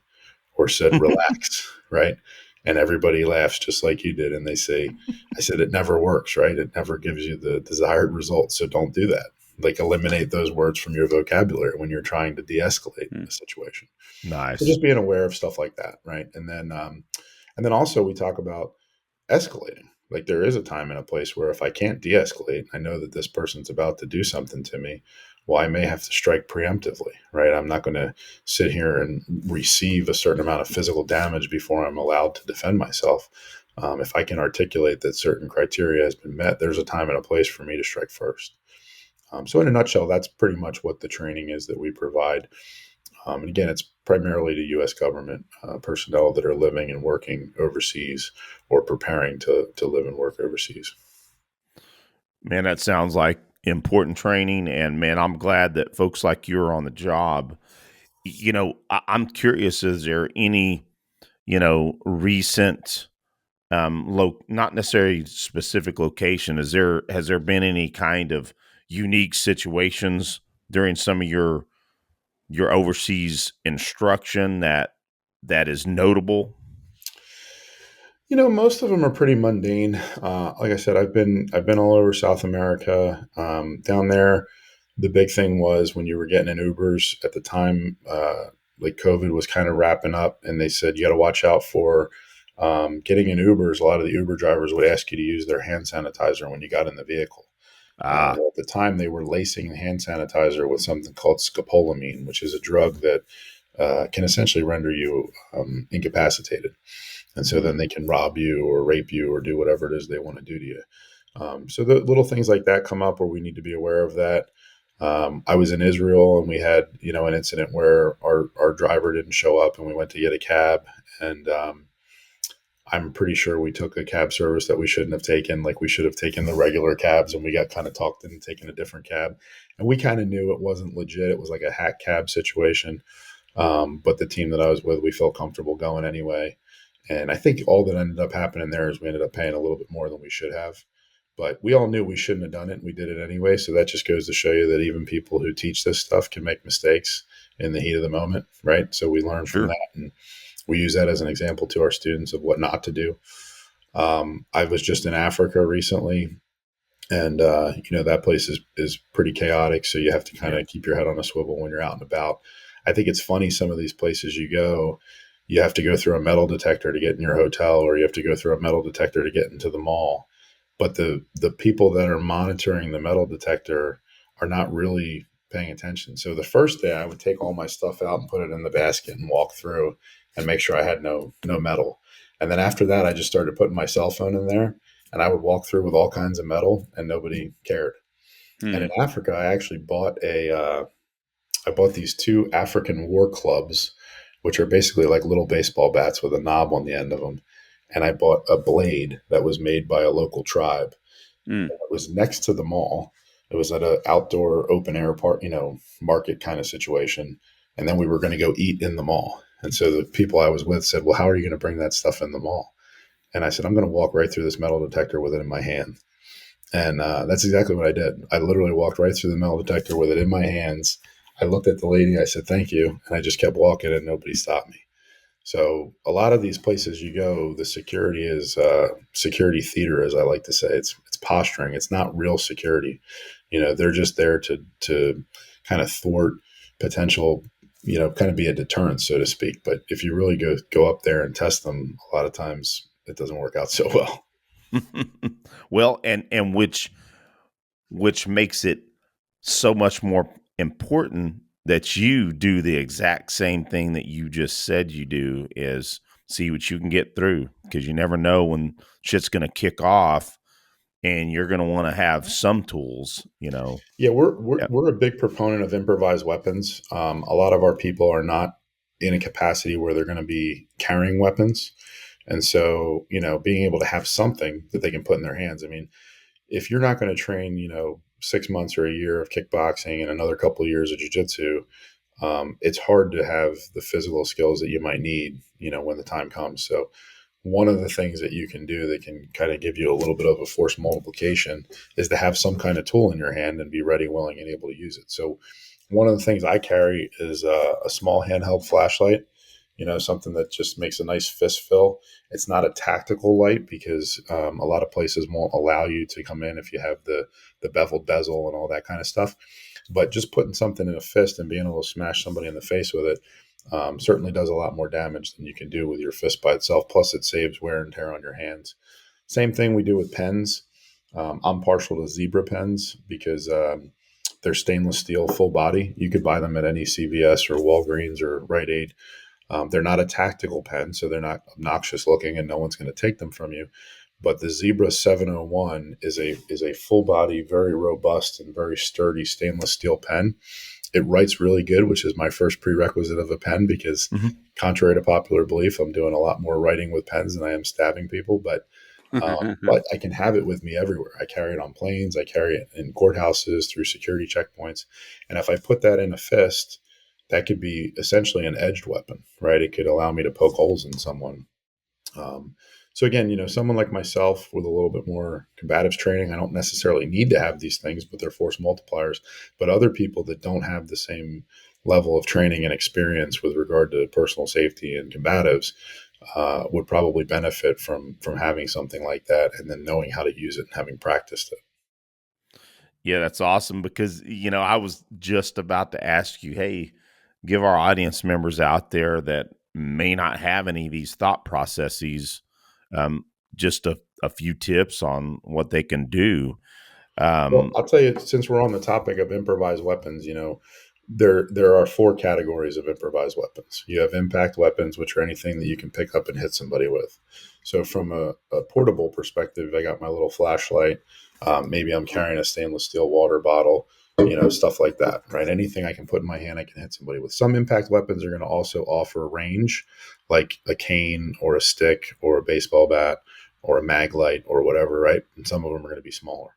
or said, relax, right? And everybody laughs just like you did. And they say, I said, it never works, right? It never gives you the desired results. So don't do that. Like eliminate those words from your vocabulary when you're trying to de-escalate a situation. So Nice. just being aware of stuff like that, right? And then also we talk about escalating. Like there is a time and a place where if I can't de-escalate, I know that this person's about to do something to me. Well, I may have to strike preemptively, right? I'm not going to sit here and receive a certain amount of physical damage before I'm allowed to defend myself. If I can articulate that certain criteria has been met, there's a time and a place for me to strike first. So in a nutshell, that's pretty much what the training is that we provide. And again, it's primarily to U.S. government personnel that are living and working overseas or preparing to live and work overseas. Man, that sounds like important training. And man, I'm glad that folks like you are on the job. I'm curious, is there any, recent, not necessarily specific location, has there been any kind of unique situations during some of your overseas instruction that is notable? Most of them are pretty mundane. Like I said, I've been all over South America. Down there, the big thing was when you were getting in Ubers at the time, like COVID was kind of wrapping up, and they said you got to watch out for getting in Ubers. A lot of the Uber drivers would ask you to use their hand sanitizer when you got in the vehicle. Ah, At the time, they were lacing hand sanitizer with something called scopolamine, which is a drug that can essentially render you incapacitated. And so then they can rob you or rape you or do whatever it is they want to do to you. So the little things like that come up where we need to be aware of that. I was in Israel and we had, an incident where our driver didn't show up and we went to get a cab, and I'm pretty sure we took a cab service that we shouldn't have taken. Like, we should have taken the regular cabs, and we got kind of talked into taking a different cab. And we kind of knew it wasn't legit. It was like a hack cab situation. But the team that I was with, we felt comfortable going anyway. And I think all that ended up happening there is we ended up paying a little bit more than we should have. But we all knew we shouldn't have done it, and we did it anyway. So that just goes to show you that even people who teach this stuff can make mistakes in the heat of the moment, right? So we learn from Sure. that, and we use that as an example to our students of what not to do. I was just in Africa recently, and that place is pretty chaotic. So you have to kind of keep your head on a swivel when you're out and about. I think it's funny, some of these places you go, you have to go through a metal detector to get in your hotel, or you have to go through a metal detector to get into the mall. But the people that are monitoring the metal detector are not really paying attention. So the first day I would take all my stuff out and put it in the basket and walk through and make sure I had no metal. And then after that, I just started putting my cell phone in there, and I would walk through with all kinds of metal and nobody cared. And in Africa, I actually I bought these 2 African war clubs, which are basically like little baseball bats with a knob on the end of them. And I bought a blade that was made by a local tribe. It was next to the mall. It was at an outdoor open air park, market kind of situation. And then we were going to go eat in the mall. And so the people I was with said, "Well, how are you going to bring that stuff in the mall?" And I said, "I'm going to walk right through this metal detector with it in my hand." And that's exactly what I did. I literally walked right through the metal detector with it in my hands. I looked at the lady, I said, "Thank you." And I just kept walking, and nobody stopped me. So a lot of these places you go, the security is security theater, as I like to say. It's posturing. It's not real security. They're just there to kind of thwart potential, kind of be a deterrent, so to speak. But if you really go up there and test them, a lot of times it doesn't work out so well. Well, and which makes it so much more important that you do the exact same thing that you just said you do, is see what you can get through, because you never know when shit's going to kick off, and you're going to want to have some tools, Yeah, we're Yep. we're a big proponent of improvised weapons. A lot of our people are not in a capacity where they're going to be carrying weapons, and so being able to have something that they can put in their hands. I mean, if you're not going to train, 6 months or a year of kickboxing and another couple of years of jujitsu, it's hard to have the physical skills that you might need, when the time comes. So one of the things that you can do that can kind of give you a little bit of a force multiplication is to have some kind of tool in your hand and be ready, willing, and able to use it. So one of the things I carry is a small handheld flashlight, something that just makes a nice fist fill. It's not a tactical light because a lot of places won't allow you to come in if you have the beveled bezel and all that kind of stuff. But just putting something in a fist and being able to smash somebody in the face with it certainly does a lot more damage than you can do with your fist by itself. Plus, it saves wear and tear on your hands. Same thing we do with pens. I'm partial to zebra pens because they're stainless steel, full body. You could buy them at any CVS or Walgreens or Rite Aid. They're not a tactical pen, so they're not obnoxious looking, and no one's going to take them from you. But the Zebra 701 is a full body, very robust and very sturdy stainless steel pen. It writes really good, which is my first prerequisite of a pen because, contrary to popular belief, I'm doing a lot more writing with pens than I am stabbing people. But I can have it with me everywhere. I carry it on planes. I carry it in courthouses through security checkpoints. And if I put that in a fist, that could be essentially an edged weapon, right? It could allow me to poke holes in someone. Um, so again, someone like myself with a little bit more combatives training, I don't necessarily need to have these things, but they're force multipliers. But other people that don't have the same level of training and experience with regard to personal safety and combatives would probably benefit from having something like that and then knowing how to use it and having practiced it. Yeah, that's awesome, because I was just about to ask you, hey, give our audience members out there that may not have any of these thought processes, just a few tips on what they can do. Well, I'll tell you, since we're on the topic of improvised weapons, there are four categories of improvised weapons. You have impact weapons, which are anything that you can pick up and hit somebody with. So from a portable perspective, I got my little flashlight. Maybe I'm carrying a stainless steel water bottle, stuff like that, right? Anything I can put in my hand, I can hit somebody with. Some impact weapons are going to also offer range, like a cane or a stick or a baseball bat or a mag light or whatever, right? And some of them are going to be smaller.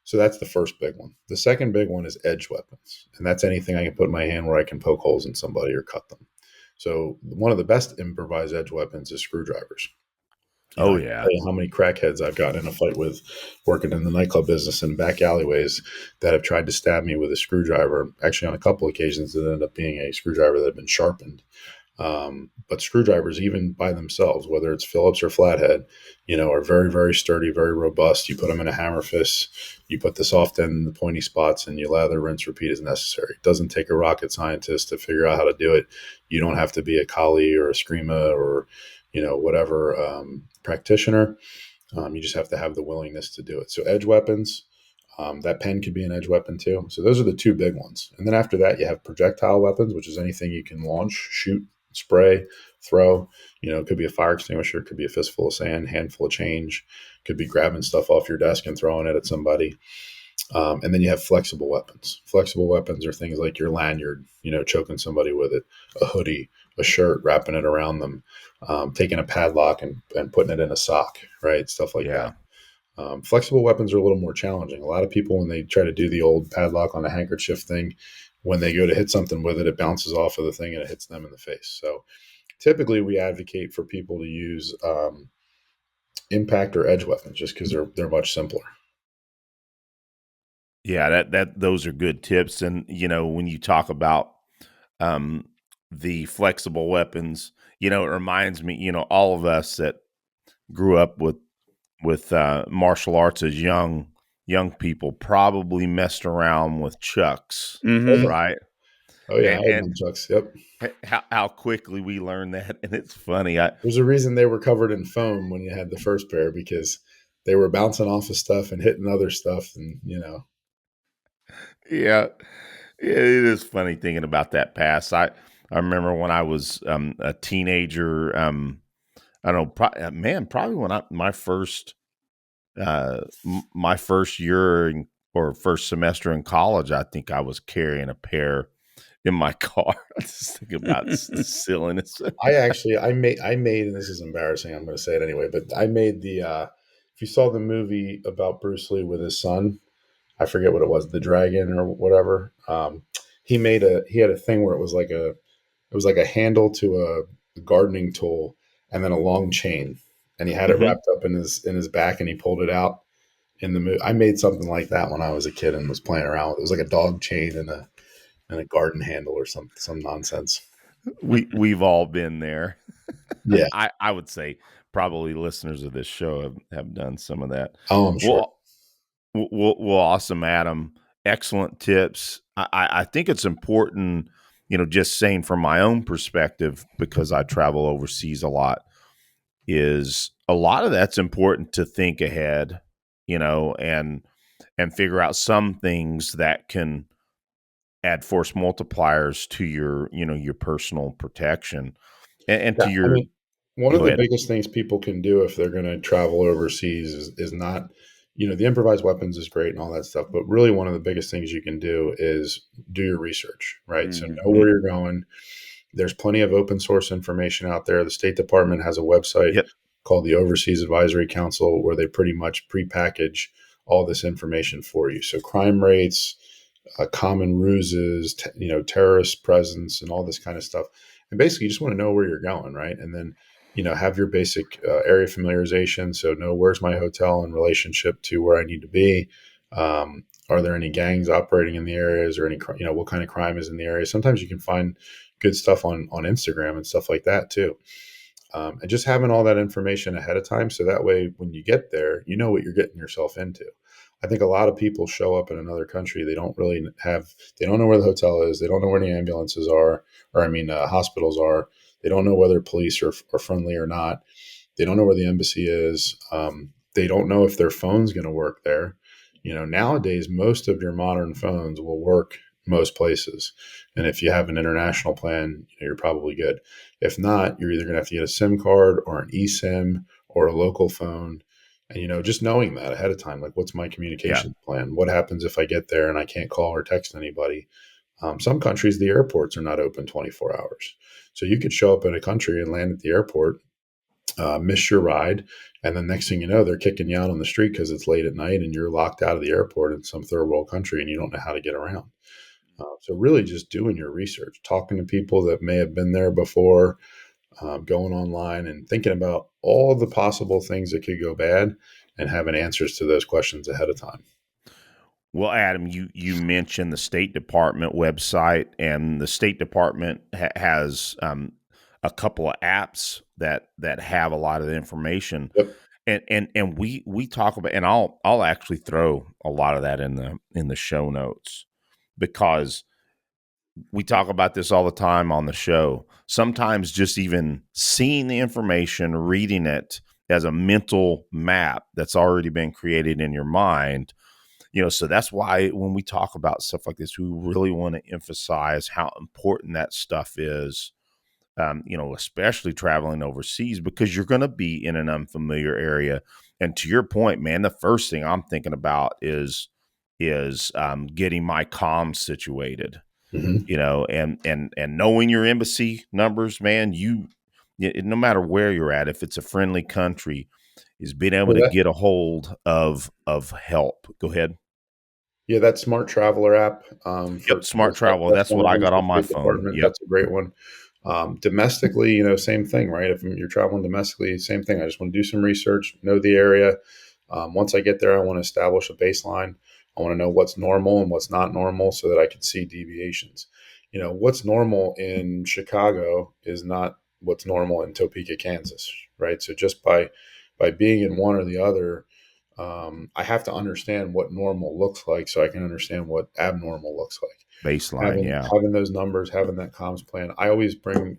So that's the first big one. The second big one is edge weapons. And that's anything I can put in my hand where I can poke holes in somebody or cut them. So one of the best improvised edge weapons is screwdrivers. Oh, I can yeah. tell you how many crackheads I've gotten in a fight with working in the nightclub business and back alleyways that have tried to stab me with a screwdriver. Actually, on a couple occasions, it ended up being a screwdriver that had been sharpened. But screwdrivers, even by themselves, whether it's Phillips or flathead, are very, very sturdy, very robust. You put them in a hammer fist, you put the soft end in the pointy spots, and you lather, rinse, repeat as necessary. It doesn't take a rocket scientist to figure out how to do it. You don't have to be a Kali or a Screama or, whatever practitioner. You just have to have the willingness to do it. So edge weapons, that pen could be an edge weapon too. So those are the two big ones. And then after that, you have projectile weapons, which is anything you can launch, shoot, spray, throw. It could be a fire extinguisher, it could be a fistful of sand, handful of change, could be grabbing stuff off your desk and throwing it at somebody. And then you have flexible weapons. Flexible weapons are things like your lanyard, choking somebody with it, a hoodie, a shirt, wrapping it around them, taking a padlock and putting it in a sock, right? Stuff like that. Yeah. Flexible weapons are a little more challenging. A lot of people, when they try to do the old padlock on a handkerchief thing, when they go to hit something with it, it bounces off of the thing and it hits them in the face. So typically we advocate for people to use impact or edge weapons just because they're much simpler. Yeah, that those are good tips. And when you talk about the flexible weapons, it reminds me, all of us that grew up with martial arts as young people probably messed around with chucks, Mm-hmm. right? Oh yeah, I had And nunchucks. Yep. how quickly we learned that, and it's funny. There's a reason they were covered in foam when you had the first pair, because they were bouncing off of stuff and hitting other stuff, and Yeah, it is funny thinking about that past. I remember when I was a teenager. I don't know, probably when my first year or first semester in college, I think I was carrying a pair in my car. I just think about the silliness. I made, and this is embarrassing, I'm going to say it anyway, but I made if you saw the movie about Bruce Lee with his son, I forget what it was, the dragon or whatever. He had a thing where it was like a handle to a gardening tool and then a long chain, and he had it Hmm. wrapped up in his back, and he pulled it out in the movie. I made something like that when I was a kid and was playing around with it. It was like a dog chain and a garden handle or some nonsense. We've all been there. Yeah. I would say probably listeners of this show have done some of that. Oh, I'm sure. Well, awesome, Adam. Excellent tips. I think it's important, just saying from my own perspective, because I travel overseas a lot, is a lot of that's important to think ahead, and figure out some things that can add force multipliers to your personal protection and Yeah, to I your. mean, one of Go the ahead. biggest things people can do if they're going to travel overseas is not, the improvised weapons is great and all that stuff, but really one of the biggest things you can do is do your research, right? So know Mm-hmm. where you're going. There's plenty of open source information out there. The State Department has a website Yep. called the Overseas Advisory Council where they pretty much prepackage all this information for you. So crime rates, common ruses, terrorist presence, and all this kind of stuff. And basically, you just want to know where you're going, right? And then, have your basic area familiarization. So know where's my hotel in relationship to where I need to be. Are there any gangs operating in the areas, or any, what kind of crime is in the area? Sometimes you can find good stuff on Instagram and stuff like that too. And just having all that information ahead of time, so that way when you get there, you know what you're getting yourself into. I think a lot of people show up in another country, they don't know where the hotel is, they don't know where the ambulances are, or hospitals are. They don't know whether police are friendly or not. They don't know where the embassy is. They don't know if their phone's going to work there. Nowadays most of your modern phones will work most places. And if you have an international plan, you're probably good. If not, you're either going to have to get a SIM card or an eSIM or a local phone. And, just knowing that ahead of time, like what's my Yeah. communication plan? What happens if I get there and I can't call or text anybody? Some countries, the airports are not open 24 hours. So you could show up in a country and land at the airport, miss your ride, and then next thing you know, they're kicking you out on the street because it's late at night and you're locked out of the airport in some third world country and you don't know how to get around. So really just doing your research, talking to people that may have been there before, going online and thinking about all the possible things that could go bad and having answers to those questions ahead of time. Well, Adam, you mentioned the State Department website, and the State Department has a couple of apps that have a lot of the information. Yep. And we talk about, and I'll actually throw a lot of that in the show notes, because we talk about this all the time on the show. Sometimes just even seeing the information, reading it as a mental map that's already been created in your mind. So that's why when we talk about stuff like this, we really want to emphasize how important that stuff is, especially traveling overseas, because you're going to be in an unfamiliar area. And to your point, man, the first thing I'm thinking about is getting my comms situated, Mm-hmm. and knowing your embassy numbers, man, no matter where you're at, if it's a friendly country, is being able to get a hold of help. Go ahead. Yeah, that Smart Traveler app. Yep, Smart Travel. That's That's one what of I them got for on the my State phone. Department. Yep. That's a great one. Domestically, same thing, right? If you're traveling domestically, same thing. I just want to do some research, know the area. Once I get there, I want to establish a baseline. I want to know what's normal and what's not normal so that I can see deviations. What's normal in Chicago is not what's normal in Topeka, Kansas, right? So just by being in one or the other, I have to understand what normal looks like so I can understand what abnormal looks like. Baseline, having yeah. having those numbers, having that comms plan. I always bring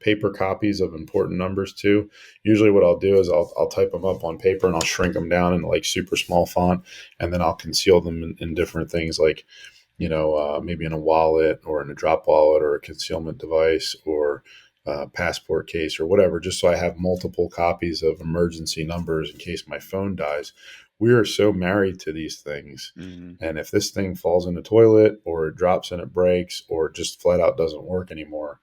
paper copies of important numbers too. Usually, what I'll do is I'll type them up on paper and I'll shrink them down in like super small font, and then I'll conceal them in different things like maybe in a wallet or in a drop wallet or a concealment device or passport case or whatever, just so I have multiple copies of emergency numbers in case my phone dies. We are so married to these things. Mm-hmm. And if this thing falls in the toilet or it drops and it breaks or just flat out doesn't work anymore,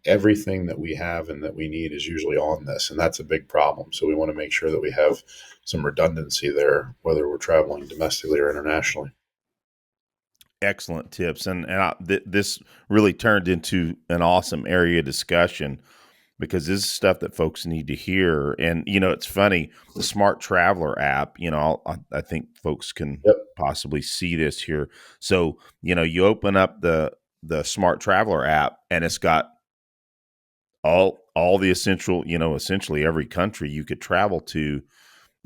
everything that we have and that we need is usually on this. And that's a big problem. So we want to make sure that we have some redundancy there, whether we're traveling domestically or internationally. Excellent tips. And this really turned into an awesome area of discussion, because this is stuff that folks need to hear. And, it's funny, the Smart Traveler app, I think folks can Yep. possibly see this here. So, you open up the Smart Traveler app, and it's got all the essential, essentially every country you could travel to,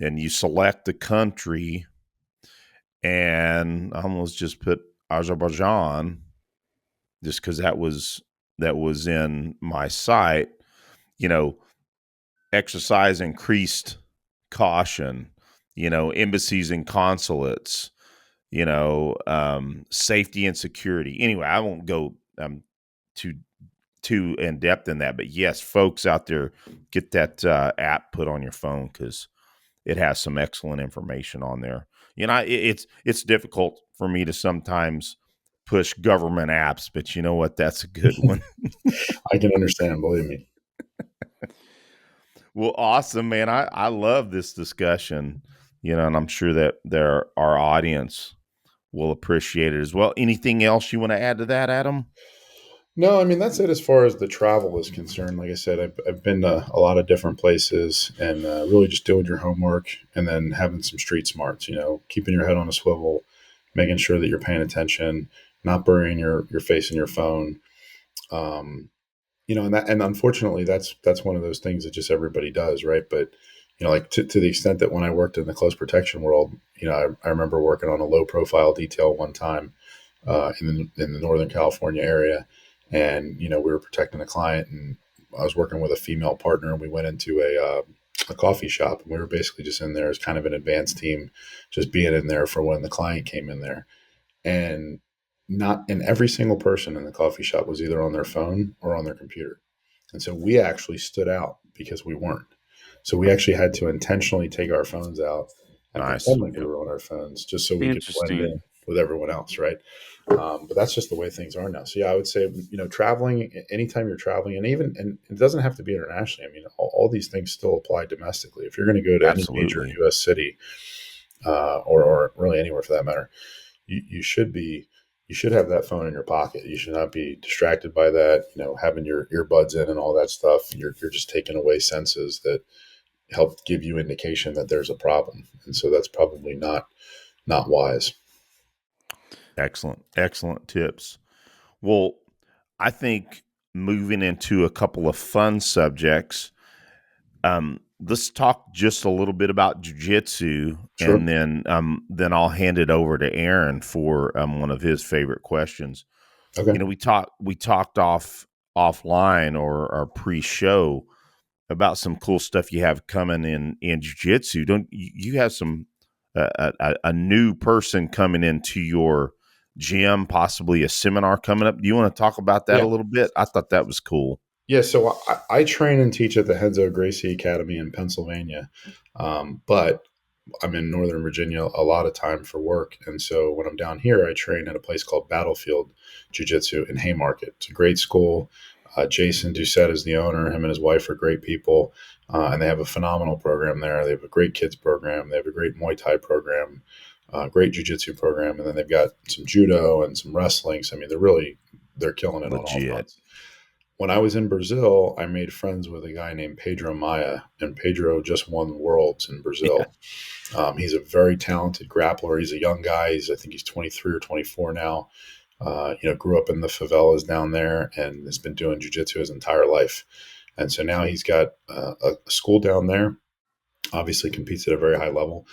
and you select the country, and I almost just put Azerbaijan just because that was in my site. Exercise increased caution. Embassies and consulates. Safety and security. Anyway, I won't go too in depth in that, but yes, folks out there, get that app put on your phone, because it has some excellent information on there. It's difficult for me to sometimes push government apps, but you know what? That's a good one. I can understand, believe me. Well, awesome, man. I love this discussion, and I'm sure that our audience will appreciate it as well. Anything else you want to add to that, Adam? No, I mean, that's it as far as the travel is concerned. Like I said, I've been to a lot of different places and really just doing your homework and then having some street smarts, keeping your head on a swivel, making sure that you're paying attention, not burying your face in your phone. And unfortunately, that's one of those things that just everybody does, right? But like to the extent that when I worked in the close protection world, I remember working on a low profile detail one time in the Northern California area, and we were protecting a client, and I was working with a female partner, and we went into a coffee shop, and we were basically just in there as kind of an advanced team, just being in there for when the client came in there, and not in every single person in the coffee shop was either on their phone or on their computer. And so we actually stood out because we weren't. So we actually had to intentionally take our phones out and Nice. pretend like we Yep. were on our phones just so we could blend Interesting. in with everyone else, right? But that's just the way things are now. So yeah, I would say, traveling, anytime you're traveling, and it doesn't have to be internationally. I mean, all these things still apply domestically. If you're going to go to any major Absolutely. U.S. city, or really anywhere for that matter, you should be you should have that phone in your pocket. You should not be distracted by that. Having your earbuds in and all that stuff. You're just taking away senses that help give you indication that there's a problem, and so that's probably not wise. Excellent. Excellent tips. Well, I think moving into a couple of fun subjects, let's talk just a little bit about jujitsu, Sure. and then I'll hand it over to Aaron for one of his favorite questions. Okay. We talked offline or pre-show about some cool stuff you have coming in jiu-jitsu. Don't you have some a new person coming into your gym, possibly a seminar coming up? Do you want to talk about that Yeah. a little bit? I thought that was cool. Yeah. So I train and teach at the Renzo Gracie Academy in Pennsylvania, but I'm in Northern Virginia a lot of time for work. And so when I'm down here, I train at a place called Battlefield Jiu-Jitsu in Haymarket. It's a great school. Jason Doucette is the owner. Him and his wife are great people. And they have a phenomenal program there. They have a great kids program. They have a great Muay Thai program, great Jiu-Jitsu program. And then they've got some judo and some wrestling. So, I mean, they're killing it on all Legit. fronts. When I was in Brazil, I made friends with a guy named Pedro Maia, and Pedro just won Worlds in Yeah. Brazil. He's a very talented grappler. He's a young guy. I think he's 23 or 24 now. Grew up in the favelas down there and has been doing jujitsu his entire life. And so now he's got a school down there. Obviously, competes at a very high level.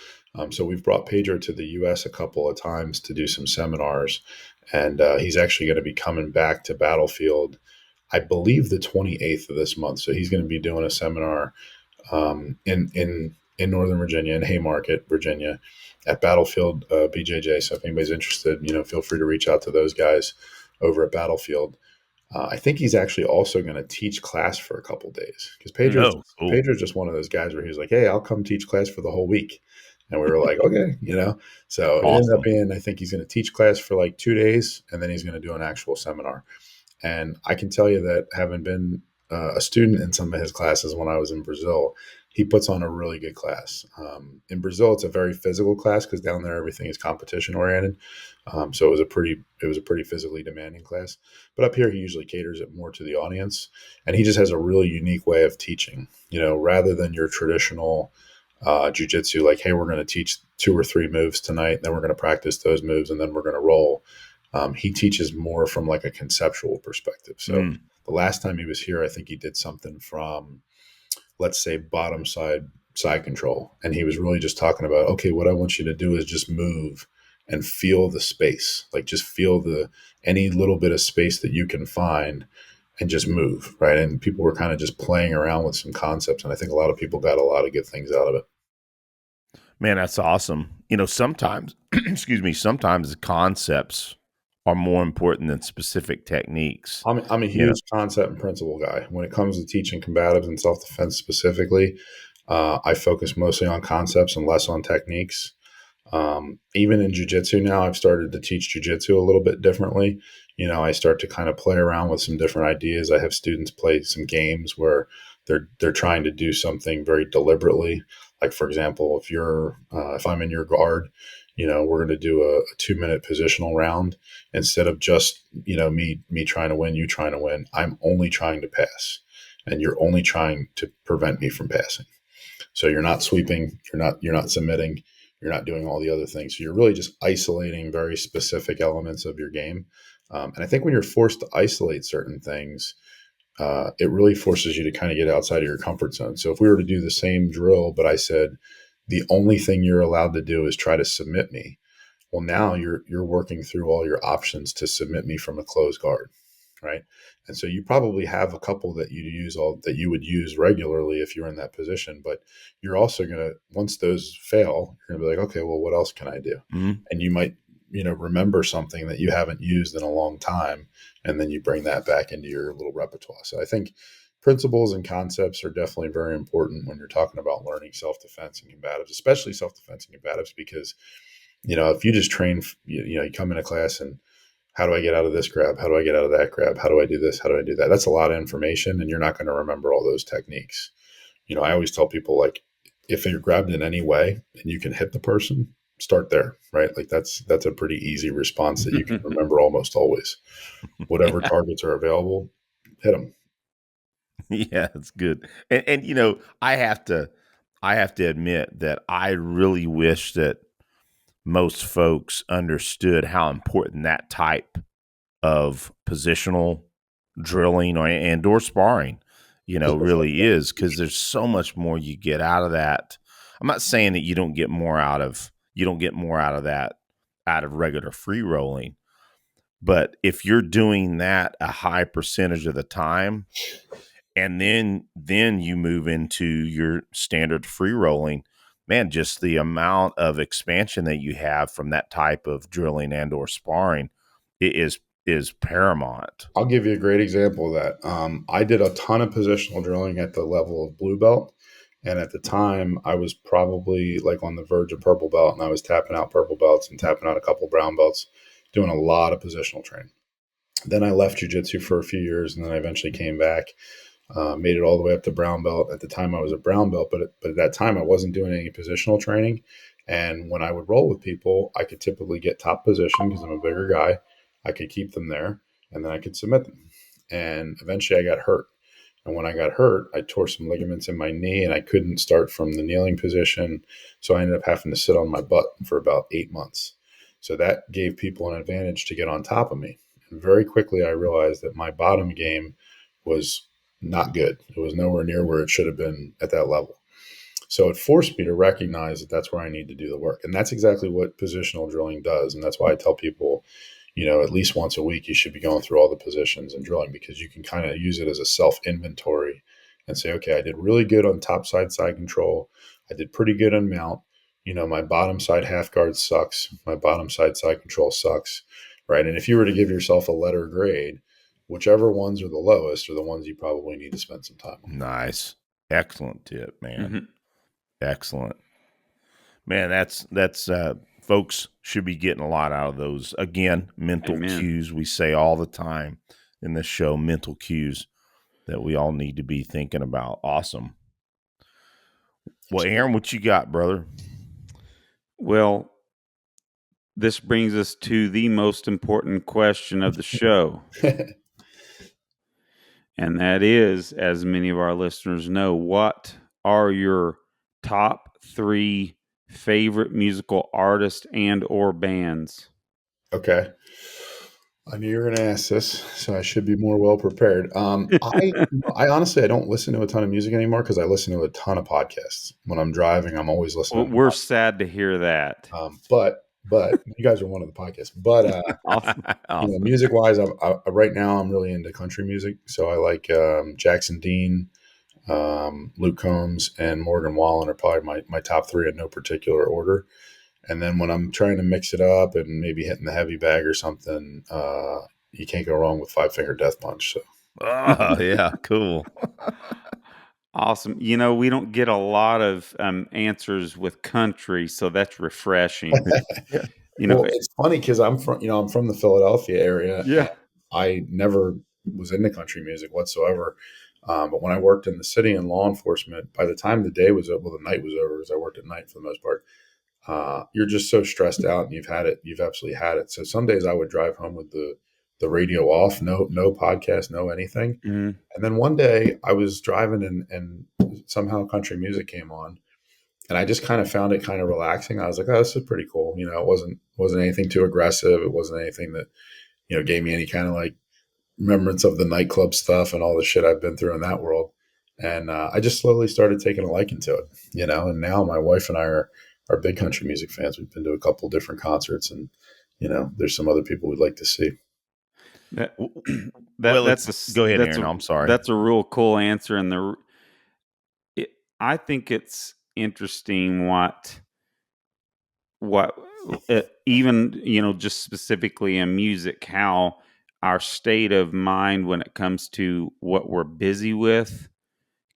So we've brought Pedro to the U.S. a couple of times to do some seminars, and he's actually going to be coming back to Battlefield, I believe, the 28th of this month. So he's going to be doing a seminar in Northern Virginia, in Haymarket, Virginia, at Battlefield BJJ. So if anybody's interested, feel free to reach out to those guys over at Battlefield. I think he's actually also going to teach class for a couple days because No, cool. Pedro's just one of those guys where he was like, "Hey, I'll come teach class for the whole week," and we were like, "Okay." So it ended up Awesome. being, I think he's going to teach class for like 2 days, and then he's going to do an actual seminar. And I can tell you that, having been a student in some of his classes when I was in Brazil, he puts on a really good class. In Brazil, it's a very physical class because down there everything is competition oriented. So it was a pretty physically demanding class. But up here, he usually caters it more to the audience, and he just has a really unique way of teaching. Rather than your traditional jujitsu, like, hey, we're going to teach 2 or 3 moves tonight, then we're going to practice those moves, and then we're going to roll. He teaches more from like a conceptual perspective. So Mm. the last time he was here, I think he did something from, let's say, bottom side control, and he was really just talking about, okay, what I want you to do is just move and feel the space, like just feel any little bit of space that you can find, and just move, right? And people were kind of just playing around with some concepts, and I think a lot of people got a lot of good things out of it. Man, that's awesome. Sometimes, excuse me, sometimes the concepts are more important than specific techniques. I'm a You know, huge concept and principle guy when it comes to teaching combatives and self-defense specifically. I focus mostly on concepts and less on techniques. Even in jujitsu now, I've started to teach jujitsu a little bit differently. I start to kind of play around with some different ideas. I have students play some games where they're trying to do something very deliberately. Like, for example, if I'm in your guard, we're going to do a 2-minute positional round instead of just me trying to win, you trying to win. I'm only trying to pass, and you're only trying to prevent me from passing. So you're not sweeping, you're not submitting, you're not doing all the other things. So you're really just isolating very specific elements of your game. And I think when you're forced to isolate certain things, it really forces you to kind of get outside of your comfort zone. So if we were to do the same drill, but I said the only thing you're allowed to do is try to submit me, well, now you're working through all your options to submit me from a closed guard, right? And so you probably have a couple that you would use regularly if you're in that position, but you're also gonna, once those fail, you're gonna be like, okay, well, what else can I do? mhm. And you might remember something that you haven't used in a long time, and then you bring that back into your little repertoire. So I think principles and concepts are definitely very important when you're talking about learning self-defense and combatives, especially self-defense and combatives, because, if you just train, you come into class and how do I get out of this grab? How do I get out of that grab? How do I do this? How do I do that? That's a lot of information, and you're not going to remember all those techniques. I always tell people, like, if you're grabbed in any way and you can hit the person, start there, right? Like that's a pretty easy response that you can remember almost always. Whatever targets are available, hit them. Yeah, it's good. And I have to admit that I really wish that most folks understood how important that type of positional drilling or sparring, really is, because there's so much more you get out of that. I'm not saying that you don't get more out of that out of regular free rolling, but if you're doing that a high percentage of the time, and then you move into your standard free rolling, man, just the amount of expansion that you have from that type of drilling and or sparring is paramount. I'll give you a great example of that. I did a ton of positional drilling at the level of blue belt. And at the time, I was probably like on the verge of purple belt, and I was tapping out purple belts and tapping out a couple brown belts, doing a lot of positional training. Then I left jiu-jitsu for a few years, and then I eventually came back, made it all the way up to brown belt. At the time, I was a brown belt, but at that time, I wasn't doing any positional training. And when I would roll with people, I could typically get top position because I'm a bigger guy. I could keep them there, and then I could submit them. And eventually, I got hurt. And when I got hurt, I tore some ligaments in my knee, and I couldn't start from the kneeling position. So I ended up having to sit on my butt for about 8 months. So that gave people an advantage to get on top of me. And very quickly, I realized that my bottom game was not good. It was nowhere near where it should have been at that level. So it forced me to recognize that that's where I need to do the work. And that's exactly what positional drilling does. And that's why I tell people, at least once a week, you should be going through all the positions and drilling, because you can kind of use it as a self-inventory and say, okay, I did really good on top side control. I did pretty good on mount. My bottom side half guard sucks. My bottom side control sucks, right? And if you were to give yourself a letter grade, whichever ones are the lowest are the ones you probably need to spend some time on. Nice. Excellent tip, man. Mm-hmm. Excellent. Man, that's folks should be getting a lot out of those. Again, mental cues. We say all the time in this show, mental cues that we all need to be thinking about. Awesome. Well, Aaron, what you got, brother? Well, this brings us to the most important question of the show. And that is, as many of our listeners know, what are your top 3 favorite musical artists and or bands? Okay. I knew you were going to ask this, so I should be more well prepared. I honestly, I don't listen to a ton of music anymore because I listen to a ton of podcasts. When I'm driving, I'm always listening. Well, we're sad to hear that. But you guys are one of the podcasts. But awesome. Music wise, right now I'm really into country music. So I like Jackson Dean, Luke Combs, and Morgan Wallen are probably my top 3 in no particular order. And then when I'm trying to mix it up and maybe hitting the heavy bag or something, you can't go wrong with Five Finger Death Punch. So. Oh, yeah, cool. Awesome. We don't get a lot of answers with country, so that's refreshing. Well, it's funny because I'm from the Philadelphia area. Yeah. I never was into country music whatsoever. But when I worked in the city in law enforcement, by the time the day was over, the night was over, because I worked at night for the most part, you're just so stressed out, and you've absolutely had it. So some days I would drive home with the radio off, no podcast, no anything. Mm-hmm. And then one day I was driving and somehow country music came on, and I just kind of found it kind of relaxing. I was like, oh, this is pretty cool. It wasn't anything too aggressive. It wasn't anything that, gave me any kind of like remembrance of the nightclub stuff and all the shit I've been through in that world. And I just slowly started taking a liking to it, and now my wife and I are big country music fans. We've been to a couple of different concerts, and, there's some other people we'd like to see. Go ahead, Aaron. I'm sorry. That's a real cool answer. And I think it's interesting what even, just specifically in music, how our state of mind when it comes to what we're busy with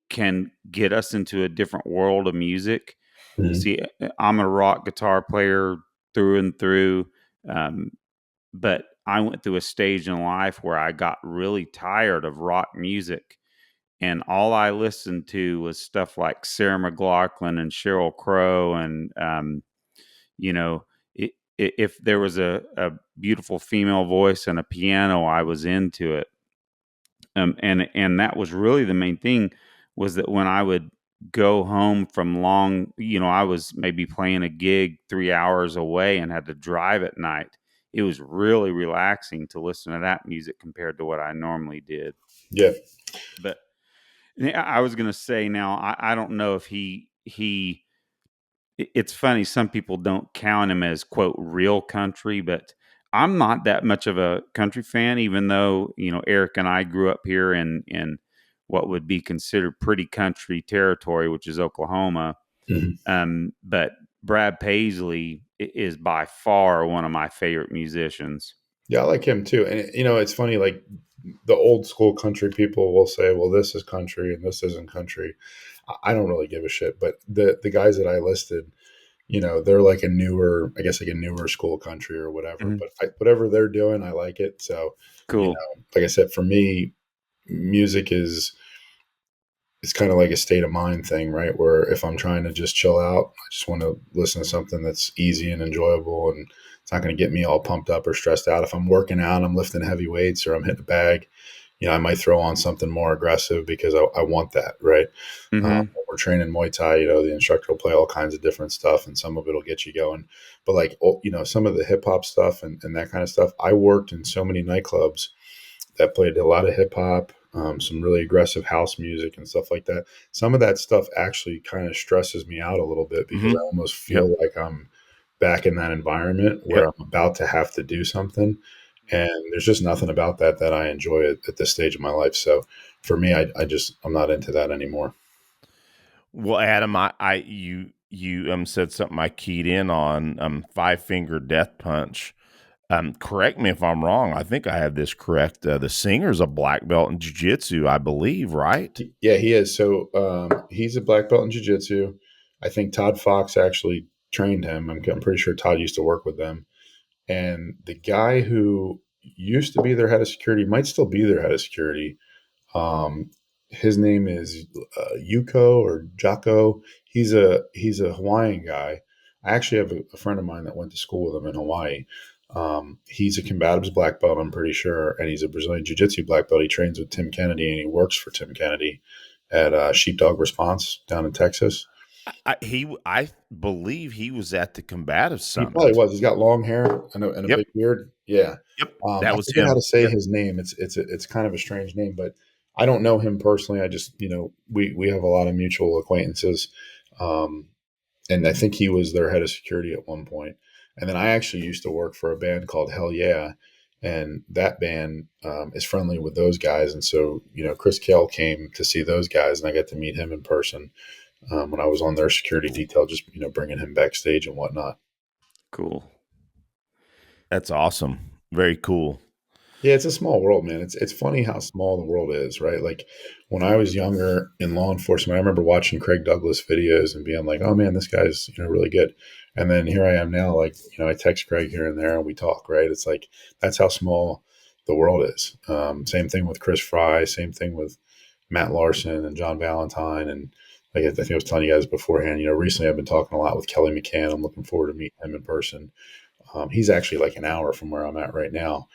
can get us into a different world of music. Mhm. See, I'm a rock guitar player through and through, um, but I went through a stage in life where I got really tired of rock music, and all I listened to was stuff like Sarah McLachlan and Sheryl Crow, and you know, if there was a beautiful female voice and a piano, I was into it. And that was really the main thing, was that when I would go home from long, I was maybe playing a gig 3 hours away and had to drive at night. It was really relaxing to listen to that music compared to what I normally did. Yeah. But yeah, I was going to say, now I don't know if it's funny, some people don't count him as, quote, real country, but I'm not that much of a country fan, even though, Eric and I grew up here in what would be considered pretty country territory, which is Oklahoma. Mhm. But Brad Paisley is by far one of my favorite musicians. Yeah, I like him too. And it's funny, like the old school country people will say, well, this is country and this isn't country. I don't really give a shit. But the guys that I listed, they're like a newer, I guess like a newer school country or whatever. Mhm. But whatever they're doing, I like it. So, Cool. like I said, for me, music is it's kind of like a state of mind thing, right? Where if I'm trying to just chill out, I just want to listen to something that's easy and enjoyable, and it's not going to get me all pumped up or stressed out. If I'm working out, I'm lifting heavy weights or I'm hitting a bag, I might throw on something more aggressive because I want that, right? Hmm. When we're training Muay Thai, the instructor will play all kinds of different stuff, and some of it will get you going. But like, some of the hip hop stuff and that kind of stuff, I worked in so many nightclubs that played a lot of hip hop, some really aggressive house music and stuff like that. Some of that stuff actually kind of stresses me out a little bit because Hmm. I almost Yep. feel like I'm back in that environment where Yep. I'm about to have to do something. And there's just nothing about that I enjoy at this stage of my life. So for me, I'm not into that anymore. Well, Adam, you said something I keyed in on, Five Finger Death Punch. Correct me if I'm wrong. I think I have this correct. The singer's a black belt in jiu-jitsu, I believe, right? Yeah, he is. So he's a black belt in jiu-jitsu. I think Todd Fox actually trained him. I'm pretty sure Todd used to work with them. And the guy who used to be their head of security might still be their head of security. Um, his name is Yuko or Jocko. He's a Hawaiian guy. I actually have a friend of mine that went to school with him in Hawaii. He's a combatives black belt, I'm pretty sure, and he's a Brazilian jiu-jitsu black belt. He trains with Tim Kennedy, and he works for Tim Kennedy at Sheepdog Response down in Texas. I believe he was at the Combative He probably Summit. was. He's got long hair and a Yep. big beard. Yeah. Yep. That I was forget how him. to say Yep. his name. It's kind of a strange name, but I don't know him personally. I just, we have a lot of mutual acquaintances. Um, and I think he was their head of security at one point. And then I actually used to work for a band called Hell Yeah. And that band is friendly with those guys. And so, Chris Kell came to see those guys, and I got to meet him in person when I was on their security detail, just, bringing him backstage and whatnot. Cool. That's awesome. Very cool. Yeah, it's a small world, man. It's funny how small the world is, right? Like when I was younger in law enforcement, I remember watching Craig Douglas videos and being like, "Oh man, this guy's really good." And then here I am now, like I text Craig here and there and we talk, right? It's like that's how small the world is. Same thing with Chris Fry, same thing with Matt Larsen and John Valentine, and like I think I was telling you guys beforehand. Recently I've been talking a lot with Kelly McCann. I'm looking forward to meeting him in person. He's actually like an hour from where I'm at right now.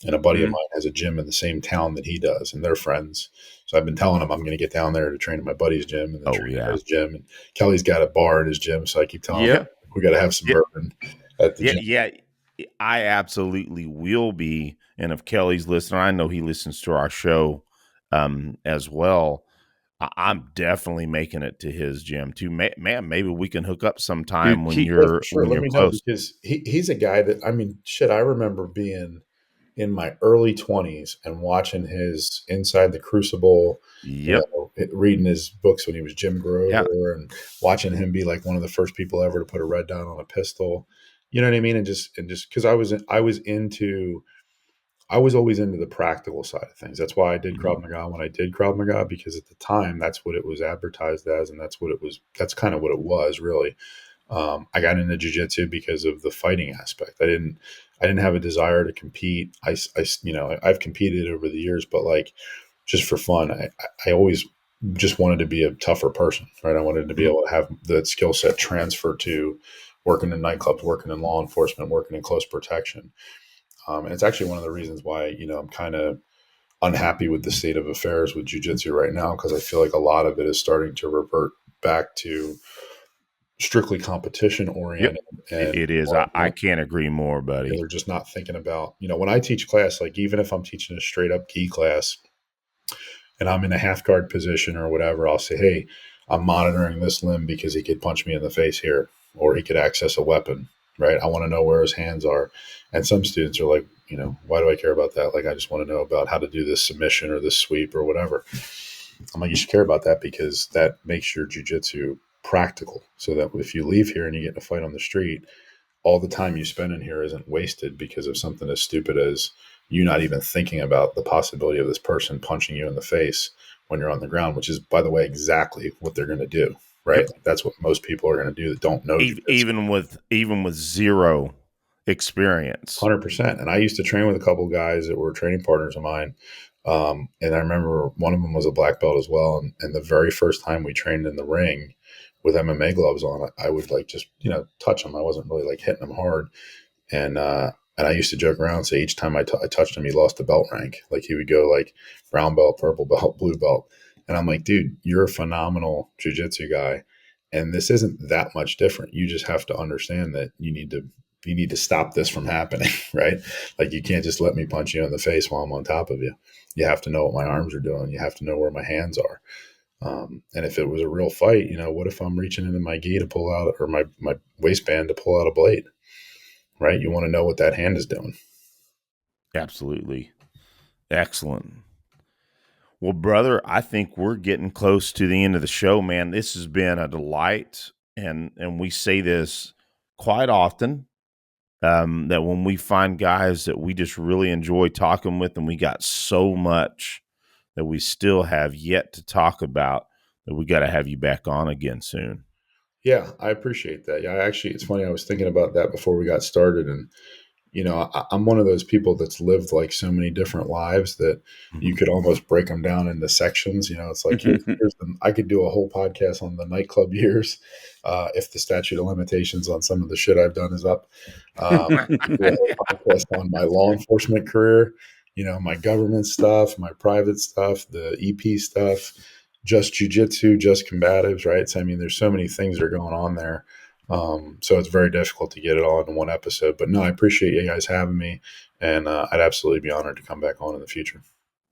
And a buddy of Mhm. mine has a gym in the same town that he does, and they're friends. So I've been telling him I'm going to get down there to train at my buddy's gym and then Oh train at yeah. his gym. And Kelly's got a bar at his gym, so I keep telling him Yep. we got to have some Yeah. bourbon at the Yeah. gym. Yeah. I absolutely will be. And if Kelly's listening, I know he listens to our show as well. I'm definitely making it to his gym too. Man, maybe we can hook up sometime Dude, when Yeah, for you're sure. Let me know close. because he's a guy that I mean, shit. I remember being in my early 20s and watching his Inside the Crucible, Yep. reading his books when he was Jim Yeah. Grover and watching him be like one of the first people ever to put a red dot on a pistol. You know what I mean? And just because I was always into the practical side of things. That's why I did Krav Maga when I did Krav Maga, because at the time that's what it was advertised as, and that's what it was. That's kind of what it was, really. I got into jiu-jitsu because of the fighting aspect. I didn't have a desire to compete. I've competed over the years, but like just for fun, I always just wanted to be a tougher person, right? I wanted to be able to have the skill set transfer to working in nightclubs, working in law enforcement, working in close protection. And it's actually one of the reasons why, I'm kind of unhappy with the state of affairs with jiu-jitsu right now, because I feel like a lot of it is starting to revert back to strictly competition Yep. oriented. And It is. I can't agree more, buddy. they're just not thinking about, when I teach class, like even if I'm teaching a straight up gi class and I'm in a half guard position or whatever, I'll say, hey, I'm monitoring this limb because he could punch me in the face here, or he could access a weapon, right? I want to know where his hands are. And some students are like, why do I care about that? Like, I just want to know about how to do this submission or this sweep or whatever. I'm like, you should care about that, because that makes your jujitsu practical, so that if you leave here and you get in a fight on the street, all the time you spend in here isn't wasted because of something as stupid as you not even thinking about the possibility of this person punching you in the face when you're on the ground, which is, by the way, exactly what they're going to do, right? Yep. That's what most people are going to do that don't know jiu-jitsu. Even with zero experience. 100%. And I used to train with a couple of guys that were training partners of mine. And I remember one of them was a black belt as well. And the very first time we trained in the ring with MMA gloves on, I would like just, touch him. I wasn't really like hitting him hard. And I used to joke around and say each time I touched him, he lost a belt rank. Like he would go like brown belt, purple belt, blue belt. And I'm like, dude, you're a phenomenal jiu-jitsu guy. And this isn't that much different. You just have to understand that you need to stop this from happening, right? Like you can't just let me punch you in the face while I'm on top of you. You have to know what my arms are doing. You have to know where my hands are. And if it was a real fight, what if I'm reaching into my gi to pull out, or my waistband to pull out a blade, right? You want to know what that hand is doing. Absolutely. Excellent. Well, brother, I think we're getting close to the end of the show, man. This has been a delight. And we say this quite often, that when we find guys that we just really enjoy talking with, and we got so much that we still have yet to talk about, that we got to have you back on again soon. Yeah, I appreciate that. Yeah, actually, it's funny. I was thinking about that before we got started, and I'm one of those people that's lived like so many different lives that you could almost break them down into sections. It's like I could do a whole podcast on the nightclub years, if the statute of limitations on some of the shit I've done is up. I could do a whole podcast on my law enforcement career, my government stuff, my private stuff, the EP stuff, just jujitsu, just combatives, right? So I mean, there's so many things that are going on there. So it's very difficult to get it all in one episode. But no, I appreciate you guys having me, and I'd absolutely be honored to come back on in the future.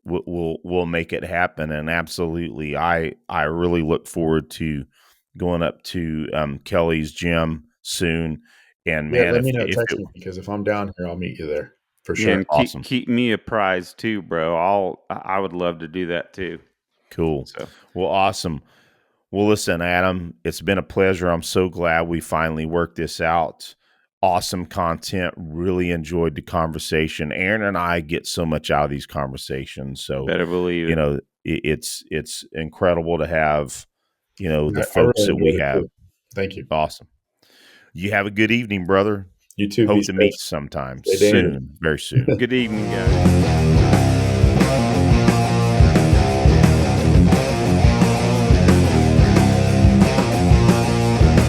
We'll make it happen, and absolutely, I really look forward to going up to Kelly's gym soon. And man, let me know, text me, because if I'm down here, I'll meet you there for sure. And awesome. Keep me apprised too, bro. I would love to do that too. Cool. So. Well, awesome. Well, listen, Adam, it's been a pleasure. I'm so glad we finally worked this out. Awesome content. Really enjoyed the conversation. Aaron and I get so much out of these conversations. So better believe it. It's incredible to have, the folks that we have. Too. Thank you. Awesome. You have a good evening, brother. You too. Hope to meet sometime soon, very soon. Good evening, guys.